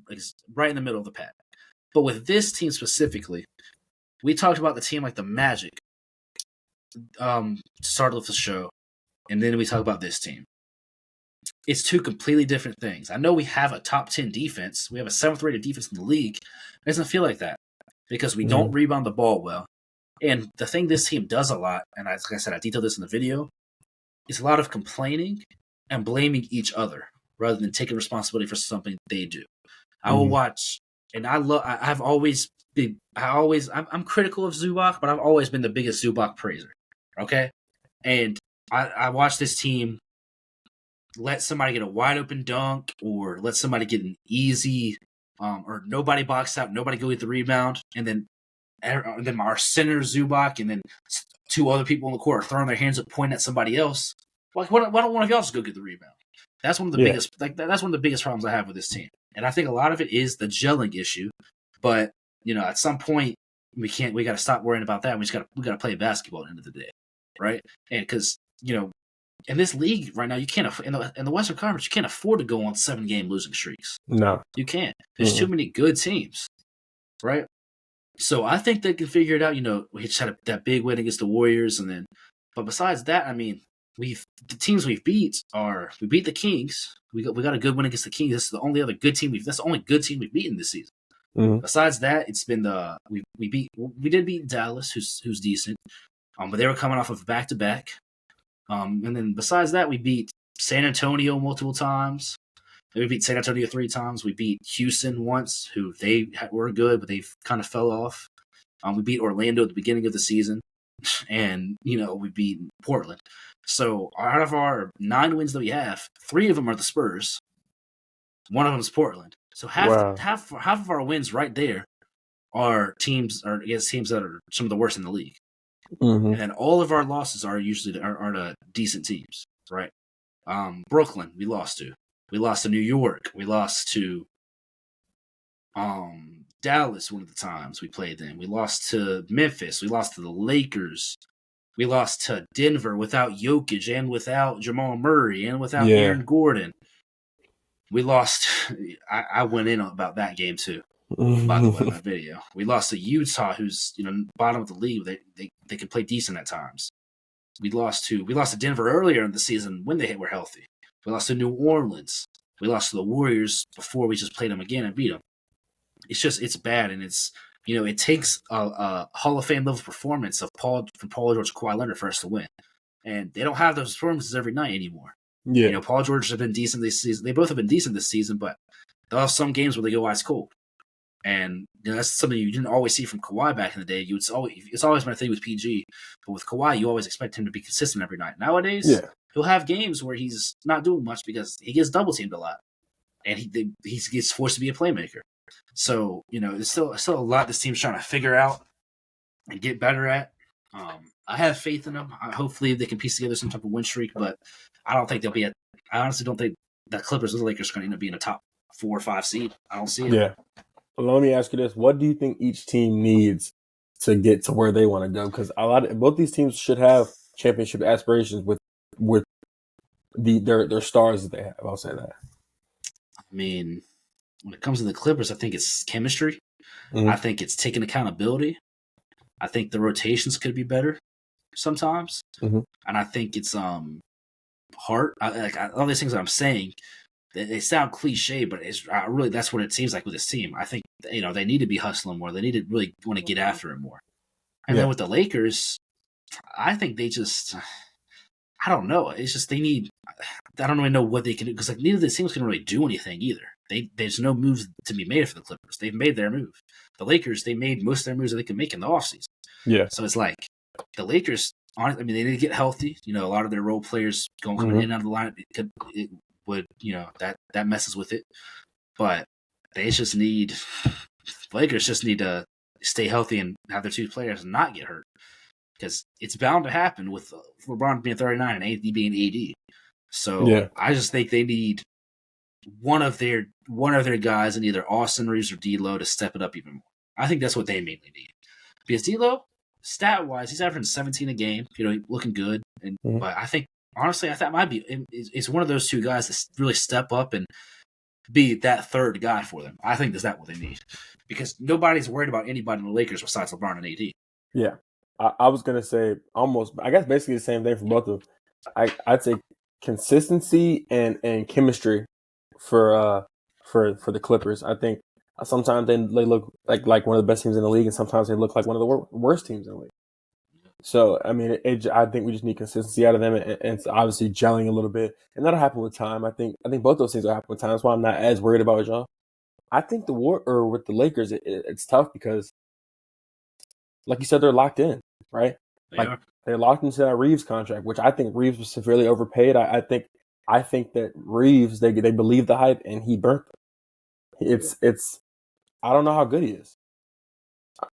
right in the middle of the pack. But with this team specifically, we talked about the team like the Magic started with the show, and then we talk about this team. It's two completely different things. I know we have a top 10 defense. We have a 7th rated defense in the league. It doesn't feel like that because we don't rebound the ball well. And the thing this team does a lot, and like I said, I detailed this in the video, is a lot of complaining and blaming each other rather than taking responsibility for something they do. I will watch, and I'm critical of Zubac, but I've always been the biggest Zubac praiser. Okay? And I watch this team let somebody get a wide open dunk or let somebody get an easy or nobody box out, nobody go get the rebound, and then our center Zubac and then 2 other people on the court are throwing their hands up, pointing at somebody else. Like, why don't one of y'all just go get the rebound? That's one of the biggest. That's one of the biggest problems I have with this team, and I think a lot of it is the gelling issue. But at some point we got to stop worrying about that. We got to play basketball at the end of the day, right? And because in this league right now, you can't in the Western Conference, you can't afford to go on 7-game losing streaks. No, you can't. There's too many good teams, right? So I think they can figure it out. We just had that big win against the Warriors, but besides that, I mean, the teams we beat the Kings. We got a good win against the Kings. This is the only other good team that's the only good team we've beaten this season. Besides that, it's been we did beat Dallas, who's decent, but they were coming off of back-to-back. And then besides that, we beat San Antonio multiple times. We beat San Antonio 3 times. We beat Houston once, who they were good, but they kind of fell off. We beat Orlando at the beginning of the season, and we beat Portland. So out of our 9 wins that we have, 3 of them are the Spurs. 1 of them is Portland. So half of our wins right there are against teams that are some of the worst in the league. And then all of our losses are usually are to decent teams, right? Brooklyn, we lost to. We lost to New York. We lost to Dallas one of the times we played them. We lost to Memphis. We lost to the Lakers. We lost to Denver without Jokic and without Jamal Murray and without Aaron Gordon. We lost. I went in about that game too. By the way, in my video, we lost to Utah, who's bottom of the league. They can play decent at times. We lost to Denver earlier in the season when they were healthy. We lost to New Orleans. We lost to the Warriors before we just played them again and beat them. It's bad, and it's it takes a Hall of Fame level performance from Paul George and Kawhi Leonard for us to win, and they don't have those performances every night anymore. Yeah, Paul George have been decent this season. They both have been decent this season, but they'll have some games where they go ice cold. And that's something you didn't always see from Kawhi back in the day. It's always been a thing with PG, but with Kawhi, you always expect him to be consistent every night. Nowadays, he'll have games where he's not doing much because he gets double teamed a lot, and he gets forced to be a playmaker. So there's still a lot this team's trying to figure out and get better at. I have faith in them. Hopefully, they can piece together some type of win streak, but I don't think they'll be. I honestly don't think that Clippers or the Lakers are going to end up being a top 4 or 5 seed. I don't see it. Yeah. Well, let me ask you this: what do you think each team needs to get to where they want to go? Because both these teams should have championship aspirations with their stars that they have. I'll say that. I mean, when it comes to the Clippers, I think it's chemistry. I think it's taking accountability. I think the rotations could be better sometimes, and I think it's heart. All these things that I'm saying. They sound cliche, but it's really that's what it seems like with this team. I think they need to be hustling more. They need to really want to get after it more. And then with the Lakers, I think they just I don't know. It's just they need. I don't really know what they can do because neither of these teams can really do anything either. There's no moves to be made for the Clippers. They've made their move. The Lakers, they made most of their moves that they can make in the offseason. Yeah. So it's like the Lakers I mean, they need to get healthy. A lot of their role players coming in and out of the line, it would that messes with it. But they just need Lakers just need to stay healthy and have their two players not get hurt, because it's bound to happen with LeBron being 39 and AD being AD. So I just think they need one of their guys in either Austin Reeves or D'Lo to step it up even more. I think that's what they mainly need, because D'Lo, stat wise, he's averaging 17 a game. Looking good, but I think honestly, I thought might be it's one of those two guys to really step up and be that third guy for them. I think that's what they need, because nobody's worried about anybody in the Lakers besides LeBron and AD. Yeah, I was gonna say almost. I guess basically the same thing for both of them. I'd say consistency and chemistry for the Clippers. I think sometimes they look like one of the best teams in the league, and sometimes they look like one of the worst teams in the league. So I mean, I think we just need consistency out of them, and it's obviously gelling a little bit, and that'll happen with time. I think both those things will happen with time. That's why I'm not as worried about y'all. I think with the Lakers, it's tough because, like you said, they're locked in, right? They're locked into that Reeves contract, which I think Reeves was severely overpaid. I think that Reeves, they believe the hype, and he burnt them. It's I don't know how good he is.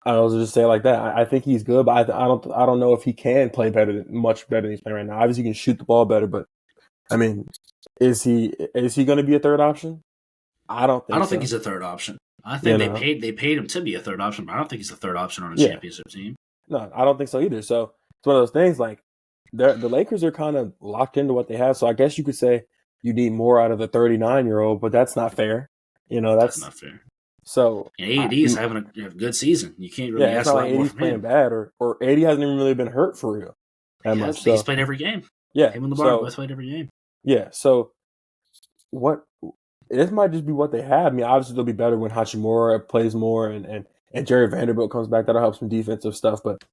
I was just say it like that. I think he's good, but I don't know if he can play much better than he's playing right now. Obviously, he can shoot the ball better, but I mean, is he going to be a third option? I don't think he's a third option. I think they paid him to be a third option, but I don't think he's a third option on a championship team. No, I don't think so either. So it's one of those things, like the Lakers are kind of locked into what they have. So I guess you could say you need more out of the 39-year-old, but that's not fair. That's not fair. So AD is having a good season. You can't really ask a lot more from playing him. Bad or AD hasn't even really been hurt for real that much. He's played every game. Yeah, him and LeBron both played every game. Yeah, so this might just be what they have. I mean, obviously they'll be better when Hachimura plays more and Jerry Vanderbilt comes back. That'll help some defensive stuff, but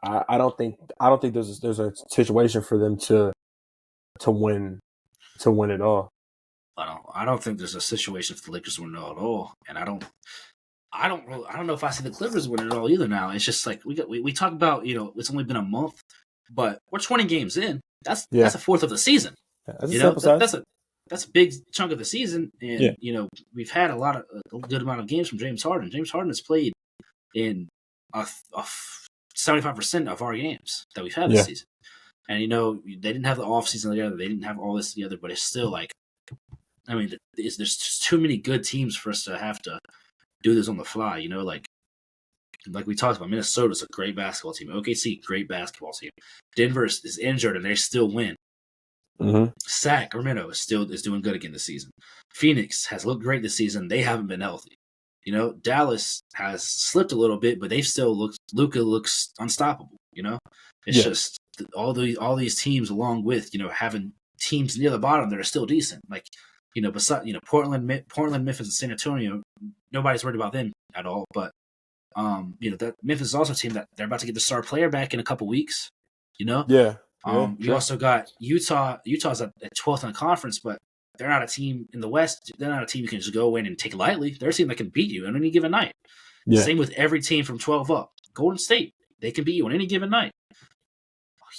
I don't think there's a situation for them to win it all. I don't think there's a situation for the Lakers to win it all at all, and I don't know if I see the Clippers win it all either. Now it's just like we talk about, it's only been a month, but we're 20 games in. That's a fourth of the season. That's a big chunk of the season, and we've had a good amount of games from James Harden. James Harden has played in 75% of our games that we've had this season, and they didn't have the offseason together, they didn't have all this together, but it's still like, I mean, there's just too many good teams for us to have to do this on the fly. Like we talked about, Minnesota's a great basketball team. OKC, great basketball team. Denver is injured and they still win. Mm-hmm. Sacramento is doing good again this season. Phoenix has looked great this season. They haven't been healthy. Dallas has slipped a little bit, but they've still Luka looks unstoppable. It's just all these teams, along with having teams near the bottom that are still decent. Like besides Portland, Memphis, and San Antonio, nobody's worried about them at all. But that Memphis is also a team that they're about to get the star player back in a couple weeks. You also got Utah. Utah's at 12th in the conference, but they're not a team in the West. They're not a team you can just go in and take lightly. They're a team that can beat you on any given night. Yeah. Same with every team from 12 up. Golden State, they can beat you on any given night.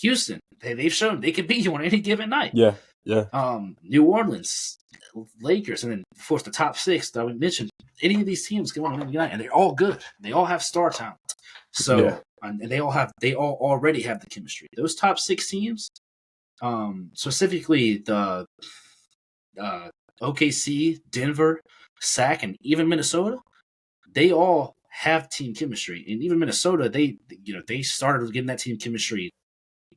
Houston, they've shown they can beat you on any given night. Yeah. New Orleans, Lakers, and then of course the top six that we mentioned. Any of these teams can win on any night, and they're all good. They all have star talent. So, and they all already have the chemistry. Those top six teams, specifically the OKC, Denver, Sac, and even Minnesota, they all have team chemistry. And even Minnesota, they started getting that team chemistry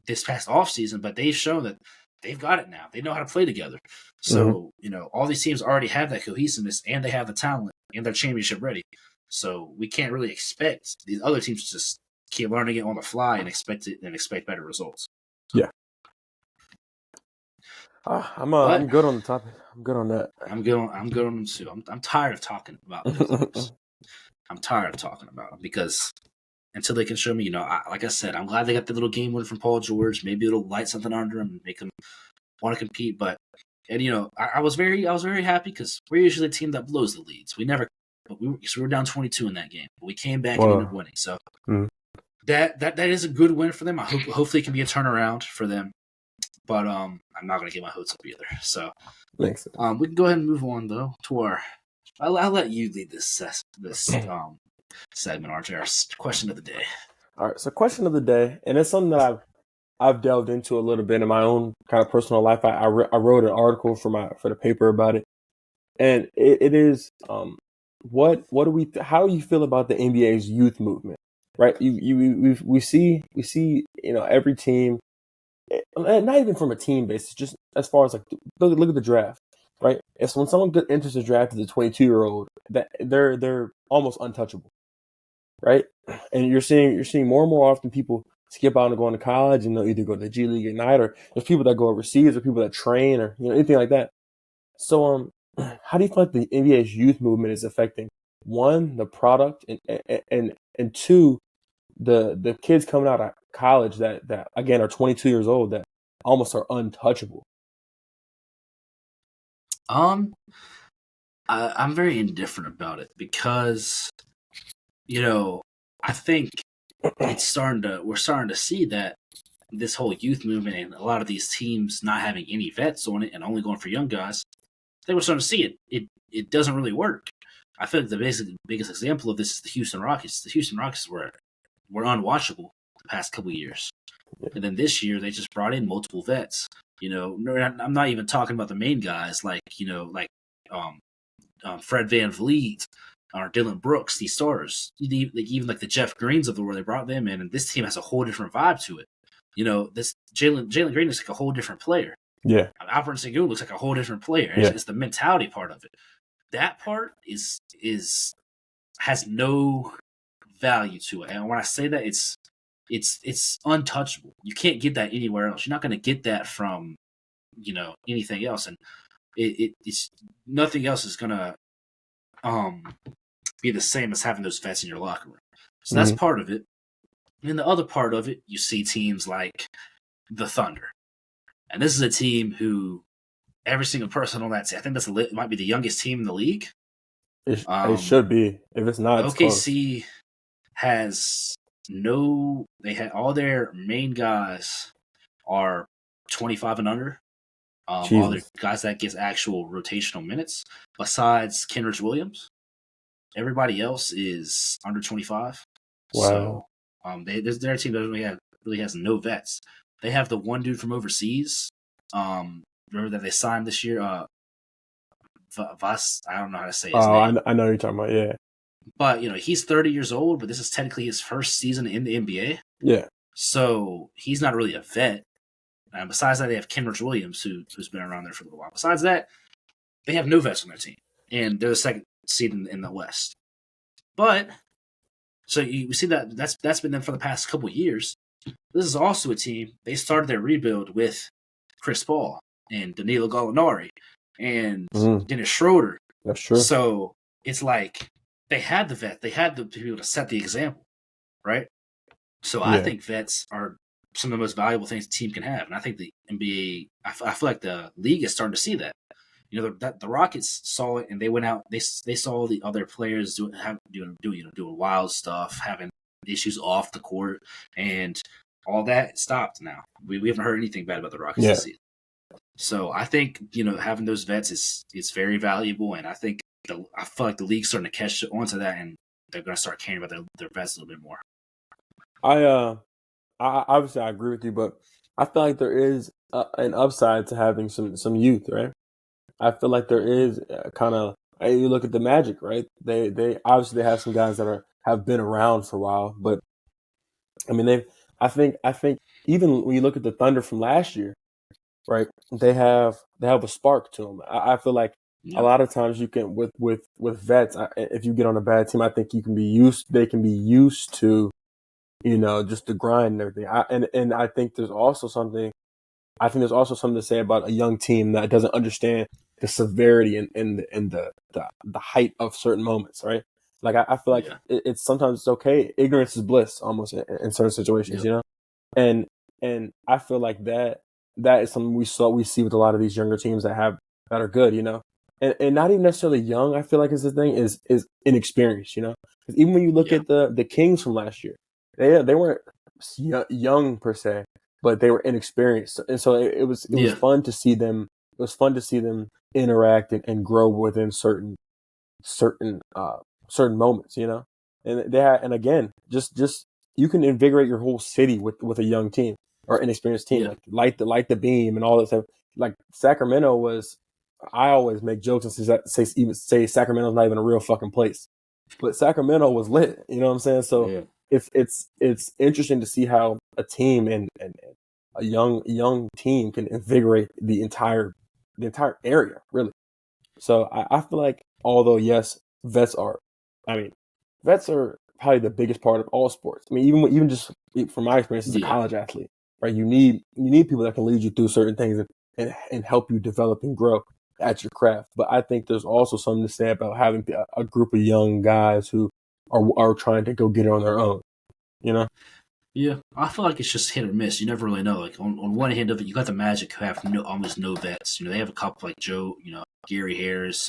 this past offseason, but they've shown that they've got it now. They know how to play together. So, all these teams already have that cohesiveness, and they have the talent, and they're championship ready. So we can't really expect these other teams to just keep learning it on the fly and expect better results. Yeah. I'm good on the topic. I'm good on that. I'm good on them too. I'm tired of talking about this. I'm tired of talking about them because until they can show me, like I said, I'm glad they got the little game win from Paul George. Maybe it'll light something under them and make them want to compete. But I was very happy because we're usually a team that blows the leads. We were down 22 in that game, but we came back and ended up winning. So that is a good win for them. Hopefully it can be a turnaround for them. But I'm not going to get my hopes up either. So Makes sense. we can go ahead and move on though to our. I'll let you lead this segment, RJ. Our question of the day. All right, so question of the day, and it's something that I've delved into a little bit in my own kind of personal life. I wrote an article for the paper about it, and it is how do you feel about the NBA's youth movement? Right, we see every team, not even from a team basis, just as far as like look at the draft, right? It's when someone enters the draft as a 22-year-old that they're almost untouchable, right? And you're seeing more and more often people skip out and go into college, and they'll either go to the G League Ignite, or there's people that go overseas, or people that train, or anything like that. So how do you feel like the NBA's youth movement is affecting, one, the product, and two, the kids coming out of college that again are 22 years old that almost are untouchable? I'm very indifferent about it because, I think we're starting to see that this whole youth movement and a lot of these teams not having any vets on it and only going for young guys, I think we're starting to see it doesn't really work. I feel like the biggest example of this is the Houston Rockets. The Houston Rockets were unwatchable the past couple of years. And then this year they just brought in multiple vets. I'm not even talking about the main guys like Fred VanVleet or Dylan Brooks, these stars. Even like the Jeff Greens of the world, they brought them in, and this team has a whole different vibe to it. This Jalen Green is like a whole different player. Yeah. Alperen Sengun looks like a whole different player. Yeah. It's the mentality part of it. That part has no value to it. And when I say that, it's untouchable. You can't get that anywhere else. You're not going to get that from anything else, and it's nothing else is going to be the same as having those vets in your locker room. So that's part of it. And the other part of it, you see teams like the Thunder, and this is a team who every single person on that team, I think might be the youngest team in the league. It should be. If it's not, it's OKC close. has they had all their main guys are 25 and under. All their guys that gets actual rotational minutes, besides Kenrich Williams, everybody else is under 25. Wow. So their team really has no vets. They have the one dude from overseas. Remember that they signed this year? Vas, I don't know how to say his name. I know what you're talking about, yeah. But, he's 30 years old, but this is technically his first season in the NBA. Yeah. So he's not really a vet. Besides that, they have Kenrich Williams, who's been around there for a little while. Besides that, they have no vets on their team. And they're the second seed in the West. But, so you see that's been them for the past couple of years. This is also a team, they started their rebuild with Chris Paul and Danilo Gallinari and Dennis Schroeder. That's true. So it's like they had the vet. They had the people to set the example, right? So I think vets are some of the most valuable things a team can have. And I think the NBA, I feel like the league is starting to see that. The Rockets saw it and they went out. They saw the other players doing wild stuff, having issues off the court, and all that stopped now. We haven't heard anything bad about the Rockets this season. So I think, having those vets is very valuable, and I think I feel like the league's starting to catch onto that, and they're going to start caring about their vets a little bit more. I obviously I agree with you, but I feel like there is an upside to having some youth, right? I feel like there is kind of. You look at the Magic, right? They obviously have some guys that have been around for a while, but I mean I think even when you look at the Thunder from last year, right? They have a spark to them. I feel like a lot of times you can with vets. If you get on a bad team, I think they can be used to, just the grind and everything. And I think there's also something. I think there's also something to say about a young team that doesn't understand the severity and the height of certain moments, right? Like I feel like it's sometimes it's okay. Ignorance is bliss, almost in certain situations, And I feel like that is something we see with a lot of these younger teams that are good, and not even necessarily young. I feel like is the thing is inexperienced, because even when you look at the Kings from last year, they weren't young per se, but they were inexperienced, and so it was fun to see them. It was fun to see them interact and grow within certain certain moments, you know. And and again, just you can invigorate your whole city with a young team or inexperienced team, like light the beam and all that stuff. Like Sacramento was. I always make jokes and say Sacramento's not even a real fucking place, but Sacramento was lit. You know what I'm saying? So it's interesting to see how a team and a young team can invigorate the entire area, really. So I feel like, although yes, vets are, I mean, vets are probably the biggest part of all sports. I mean, even just from my experience as a college athlete, right? You need people that can lead you through certain things and help you develop and grow at your craft. But I think there's also something to say about having a group of young guys who are trying to go get it on their own. You know? Yeah, I feel like it's just hit or miss. You never really know. Like on one hand of it, you got the Magic who have almost no vets. You know, they have a couple like Joe, Gary Harris,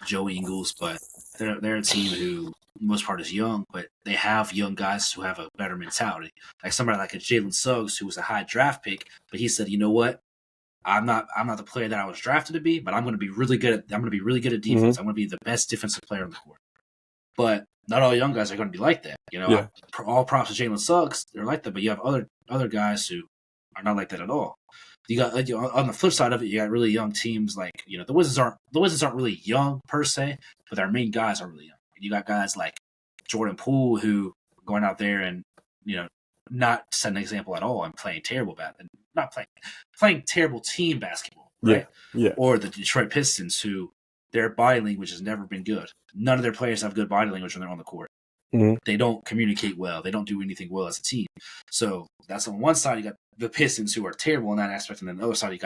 Joe Ingles, but they're a team who most part is young, but they have young guys who have a better mentality. Like somebody like a Jalen Suggs, who was a high draft pick, but he said, you know what? I'm not the player that I was drafted to be, but I'm going to be really good at defense. Mm-hmm. I'm going to be the best defensive player on the court. But not all young guys are going to be like that. You know, all props to Jalen Suggs, they're like that, but you have other guys who are not like that at all. You got on the flip side of it, you got really young teams like the Wizards aren't really young per se, but their main guys are really young. You got guys like Jordan Poole who are going out there and not set an example at all and playing terrible playing terrible team basketball, right? Yeah. Or the Detroit Pistons who their body language has never been good. None of their players have good body language when they're on the court. Mm-hmm. They don't communicate well. They don't do anything well as a team. So that's on one side you got the Pistons who are terrible in that aspect, and then the other side you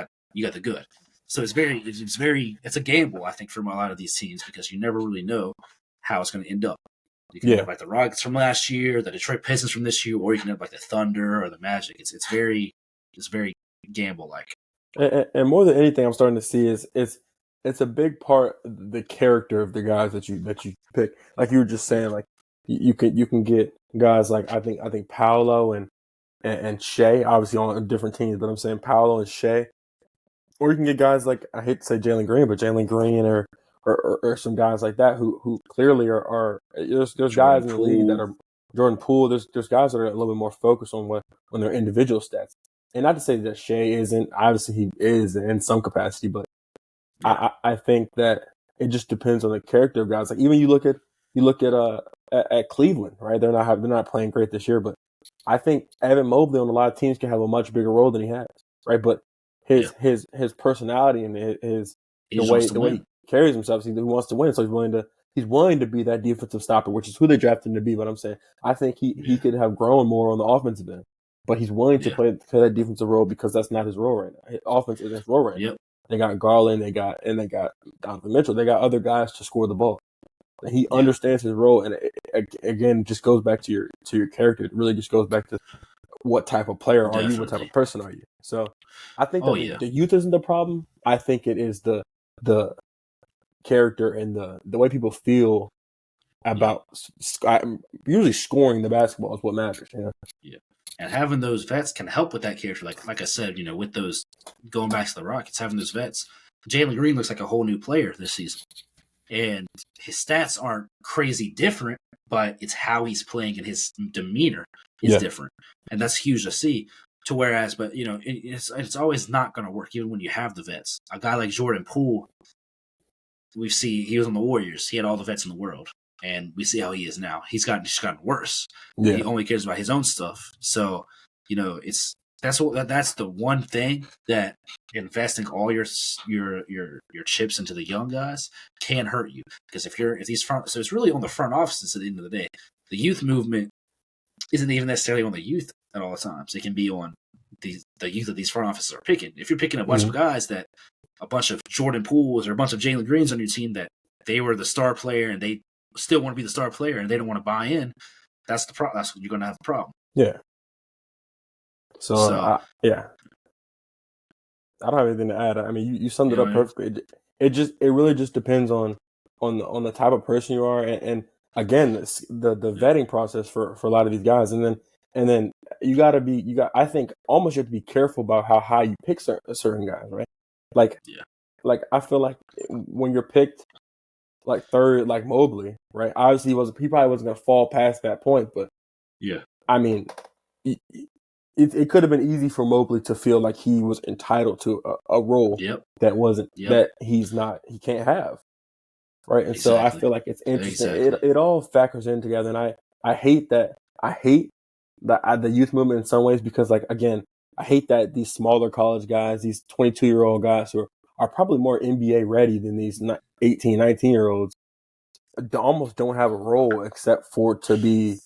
got the good. So it's a gamble, I think, for a lot of these teams because you never really know how it's going to end up. You can have like the Rockets from last year, the Detroit Pistons from this year, or you can have like the Thunder or the Magic. It's very gamble like. And more than anything, I'm starting to see is it's a big part of the character of the guys that you pick. Like you were just saying, like you can get guys like I think Paolo and Shea, obviously on different teams, but I'm saying Paolo and Shea, or you can get guys like I hate to say Jalen Green, but Jalen Green or some guys like that who clearly are there's guys in the league that are Jordan Poole. There's guys that are a little bit more focused on their individual stats. And not to say that Shea isn't, obviously he is in some capacity, but I think that it just depends on the character of guys. Like even you look at Cleveland, right? They're not playing great this year, but I think Evan Mobley on a lot of teams can have a much bigger role than he has, right? But his personality and the way he carries himself, he wants to win, so he's willing to be that defensive stopper, which is who they drafted him to be. But I'm saying I think he could have grown more on the offensive end, but he's willing to play that defensive role because that's not his role right now. His offense is his role right now. They got Garland, they got Donovan Mitchell, they got other guys to score the ball. And he understands his role, and again, just goes back to your character. It really just goes back to what type of player are you, what type of person are you. So I think the youth isn't the problem. I think it is the character and the way people feel about usually scoring the basketball is what matters. Yeah. And having those vets can help with that character. Like I said, with those going back to the Rockets, having those vets, Jalen Green looks like a whole new player this season. And his stats aren't crazy different, but it's how he's playing and his demeanor is different. And that's huge to see. But it's always not going to work, even when you have the vets. A guy like Jordan Poole, he was on the Warriors. He had all the vets in the world. And we see how he is now. He's gotten worse. Yeah. He only cares about his own stuff. So, that's the one thing that investing all your chips into the young guys can hurt you. Because so it's really on the front offices at the end of the day. The youth movement isn't even necessarily on the youth at all times. It can be on the youth that these front offices are picking. If you're picking a bunch of guys a bunch of Jordan Pooles or a bunch of Jalen Greens on your team that they were the star player and they still want to be the star player and they don't want to buy in, that's what you're going to have the problem. Yeah. So I don't have anything to add. I mean, you summed it up perfectly. It really just depends on the type of person you are, and again, the vetting process for a lot of these guys, and then I think almost you have to be careful about how high you pick certain guys, right? Like Yeah. like I feel like when you're picked like third, like Mobley, right? Obviously, he probably wasn't gonna fall past that point, but Yeah. I mean, it could have been easy for Mobley to feel like he was entitled to a role Yep. that he can't have, right? And so I Exactly. feel like it's interesting. Exactly. It all factors in together, and I hate the youth movement in some ways because, like, again, I hate that these smaller college guys, these 22-year-old guys who are probably more NBA ready than these 18, 19-year-olds, almost don't have a role except for to be,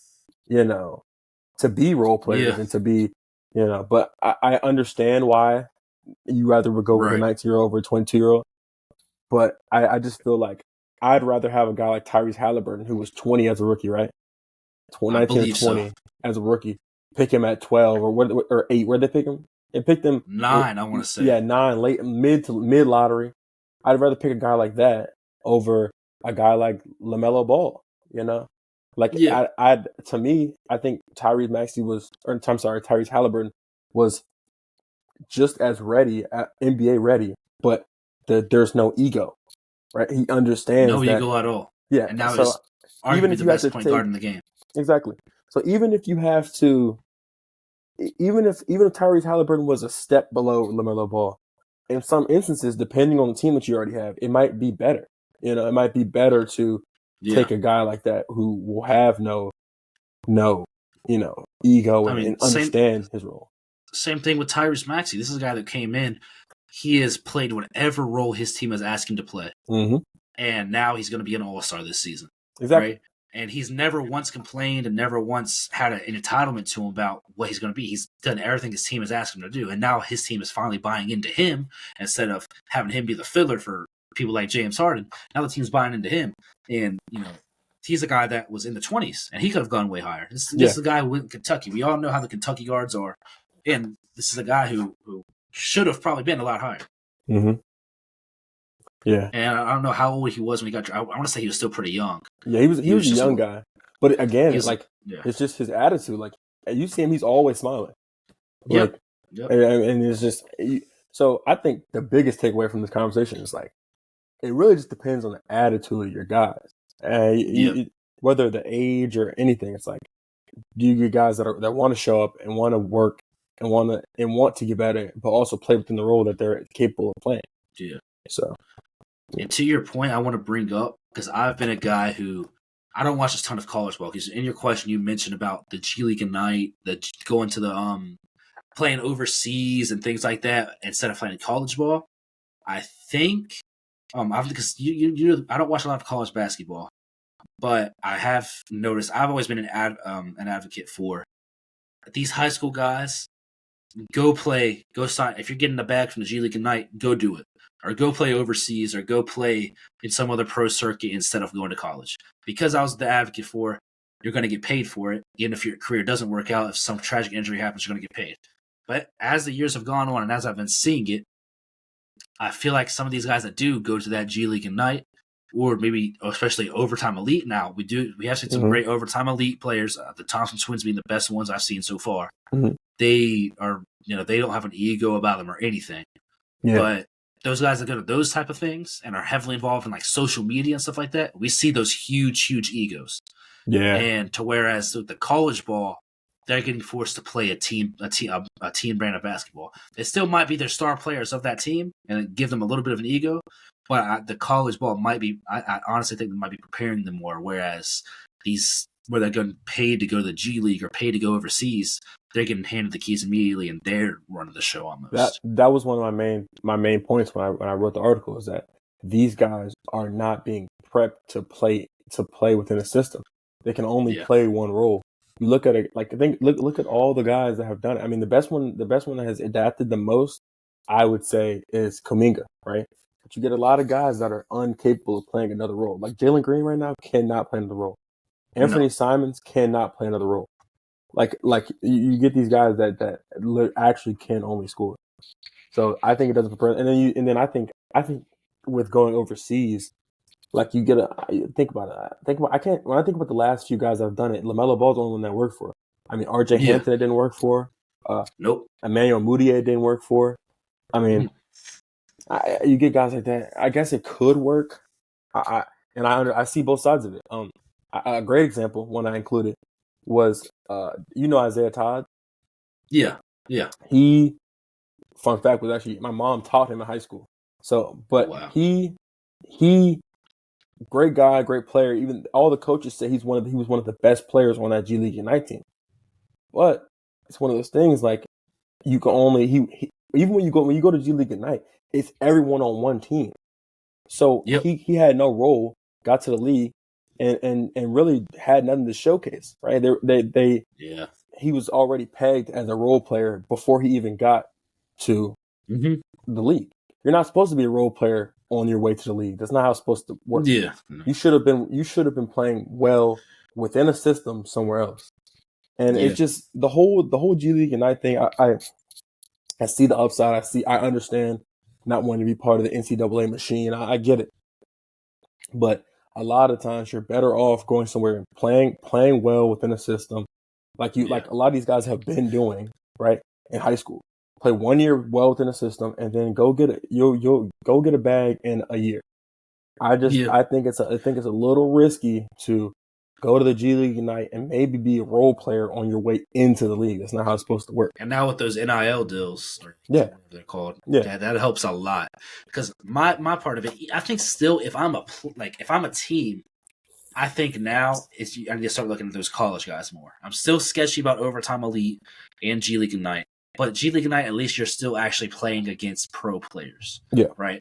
to be role players Yeah. and to be, but I understand why you rather would go with a Right. 19-year-old over a 22-year-old. But I just feel like I'd rather have a guy like Tyrese Halliburton, who was 20 as a rookie, right? I 19 or believe so. 20 as a rookie. Pick him at 12 or 8. Where'd they pick him? They picked him 9, I want to say. Yeah, 9, late mid lottery. I'd rather pick a guy like that over a guy like LaMelo Ball. Like Yeah. to me, I think Tyrese Halliburton was just as ready, NBA ready, but there's no ego, right? He understands No that. ego at all. Yeah. And now So is even arguably if the you have best to point take guard in the game. exactly, so even if you have to, even if Tyrese Halliburton was a step below LaMelo Ball, in some instances, depending on the team that you already have, it might be better. It might be better to Yeah. take a guy like that who will have no ego I mean, and understand his role. Same thing with Tyrese Maxey. This is a guy that came in. He has played whatever role his team has asked him to play. Mm-hmm. And now he's going to be an all-star this season. Exactly. Right? And he's never once complained and never once had an entitlement to him about what he's going to be. He's done everything his team has asked him to do. And now his team is finally buying into him instead of having him be the filler for people like James Harden. Now the team's buying into him. And, he's a guy that was in the 20s, and he could have gone way higher. This is a guy who went to Kentucky. We all know how the Kentucky guards are. And this is a guy who should have probably been a lot higher. Mm-hmm. Yeah. And I don't know how old he was when he got drafted. I want to say he was still pretty young. Yeah, he was a young guy. But again, it's just his attitude. Like, you see him, he's always smiling. Yep. And it's just so I think the biggest takeaway from this conversation is like it really just depends on the attitude of your guys. Whether the age or anything, it's like, do you get guys that want to show up and want to work and want to get better, but also play within the role that they're capable of playing? Yeah. So, and to your point, I want to bring up, because I've been a guy who I don't watch a ton of college ball. Because in your question, you mentioned about the G League Ignite, going to the playing overseas and things like that instead of playing college ball. I think because I don't watch a lot of college basketball. But I have noticed, I've always been an advocate for these high school guys. Go sign. If you're getting a bag from the G League Ignite, go do it. Or go play overseas, or go play in some other pro circuit instead of going to college. Because I was the advocate for, you're going to get paid for it. Even if your career doesn't work out, if some tragic injury happens, you're going to get paid. But as the years have gone on and as I've been seeing it, I feel like some of these guys that do go to that G League Ignite, or maybe especially overtime elite now. We have seen some great overtime elite players. The Thompson twins being the best ones I've seen so far. Mm-hmm. They are, they don't have an ego about them or anything. Yeah. But those guys that go to those type of things and are heavily involved in like social media and stuff like that, we see those huge egos. Yeah. And to whereas the college ball, they're getting forced to play a team brand of basketball. They still might be their star players of that team and give them a little bit of an ego. But the college ball might be, I honestly think they might be preparing them more. Whereas where they're getting paid to go to the G League or paid to go overseas, they're getting handed the keys immediately and they're running the show almost. That was one of my main points when I wrote the article, is that these guys are not being prepped to play within a system. They can only play one role. You look at it, like, look at all the guys that have done it. I mean, the best one that has adapted the most, I would say, is Kuminga, right? But you get a lot of guys that are incapable of playing another role. Like Jalen Green right now cannot play another role. Anthony Simons cannot play another role. Like you get these guys that actually can only score. So I think it doesn't prepare. And then I think with going overseas, Like you think about it. When I think about the last few guys that have done it, LaMelo Ball's the only one that worked for. I mean, RJ Yeah. Hampton it didn't work for. Nope. Emmanuel Mudiay it didn't work for. I mean, you get guys like that. I guess it could work. I see both sides of it. A great example, one I included, was Isaiah Todd. Yeah. He, fun fact, was actually my mom taught him in high school. So, but wow. he, great guy, great player. Even all the coaches say he was one of the best players on that G League Ignite team. But it's one of those things like you can only even when you go to G League Ignite, it's everyone on one team. So he had no role, got to the league, and really had nothing to showcase. Right? He was already pegged as a role player before he even got to the league. You're not supposed to be a role player on your way to the league. That's not how it's supposed to work. Yeah. You should have been playing well within a system somewhere else. And it's just the whole G League Ignite thing. I see the upside. I understand not wanting to be part of the NCAA machine. I get it. But a lot of times you're better off going somewhere and playing well within a system, like a lot of these guys have been doing, right, in high school. Play 1 year well within a system, and then go get it. You'll go get a bag in a year. I think it's a little risky to go to the G League Ignite and maybe be a role player on your way into the league. That's not how it's supposed to work. And now with those NIL deals, or whatever they're called, that helps a lot. Because my part of it, I think still, if I'm a team, I think now I need to start looking at those college guys more. I'm still sketchy about Overtime Elite and G League Ignite, but G League Ignite, at least you're still actually playing against pro players, right?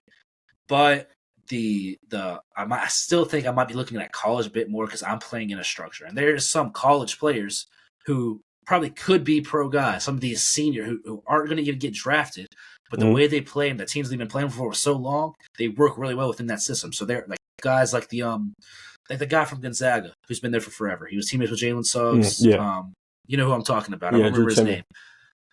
But I still think I might be looking at college a bit more because I'm playing in a structure, and there's some college players who probably could be pro guys. Some of these senior who aren't going to even get drafted, but the way they play and the teams they've been playing for so long, they work really well within that system. So they're like guys like the guy from Gonzaga who's been there for forever. He was teammates with Jalen Suggs. You know who I'm talking about. I don't remember his name.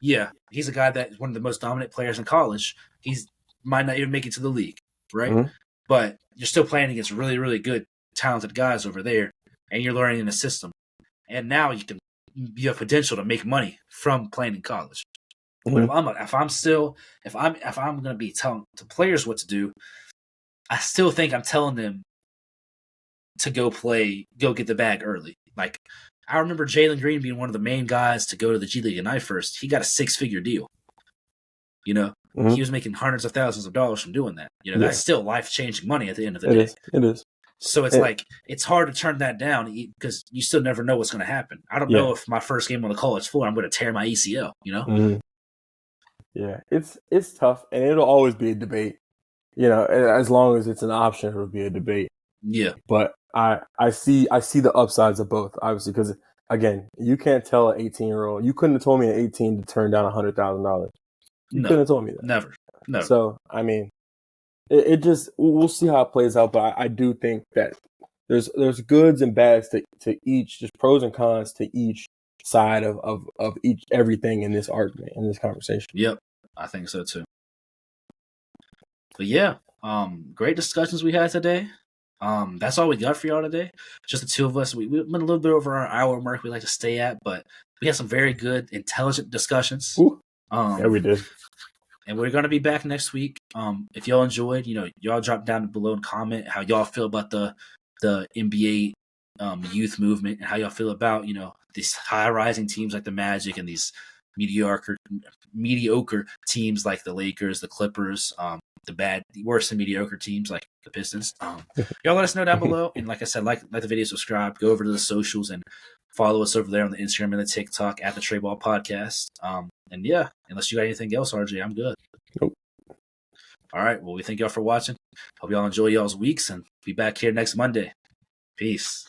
Yeah, he's a guy that is one of the most dominant players in college. He's might not even make it to the league, right? But you're still playing against really, really good, talented guys over there, and you're learning in the system. And now you have potential to make money from playing in college. But if I'm going to be telling the players what to do, I still think I'm telling them to go get the bag early. Like I remember Jalen Green being one of the main guys to go to the G League Ignite first. He got a 6-figure deal. You know, he was making hundreds of thousands of dollars from doing that. You know, that's still life-changing money at the end of the day. It is. So it's hard to turn that down because you still never know what's going to happen. I don't know if my first game on the college floor I'm going to tear my ACL. You know. Yeah, it's tough, and it'll always be a debate. You know, as long as it's an option, it'll be a debate. Yeah, but I see the upsides of both, obviously, because again, you can't tell an 18-year-old. You couldn't have told me at 18 to turn down $100,000. You couldn't have told me that. Never. So I mean, it just we'll see how it plays out. But I do think that there's goods and bads to each, just pros and cons to each side of everything in this argument, in this conversation. Yep, I think so too. But yeah, great discussions we had today. That's all we got for y'all today. Just the two of us. We've been a little bit over our hour mark we like to stay at, but we had some very good, intelligent discussions. Yeah, we did. And we're going to be back next week. If y'all enjoyed, y'all drop down below and comment how y'all feel about the NBA youth movement and how y'all feel about, these high-rising teams like the Magic and these mediocre teams like the Lakers, the Clippers, the worse than mediocre teams like the Pistons. Y'all let us know down below. And like I said, like the video, subscribe, go over to the socials and follow us over there on the Instagram and the TikTok at the Trey Ball Podcast. And yeah, unless you got anything else, RJ, I'm good. Nope. All right. Well, we thank y'all for watching. Hope y'all enjoy y'all's weeks and be back here next Monday. Peace.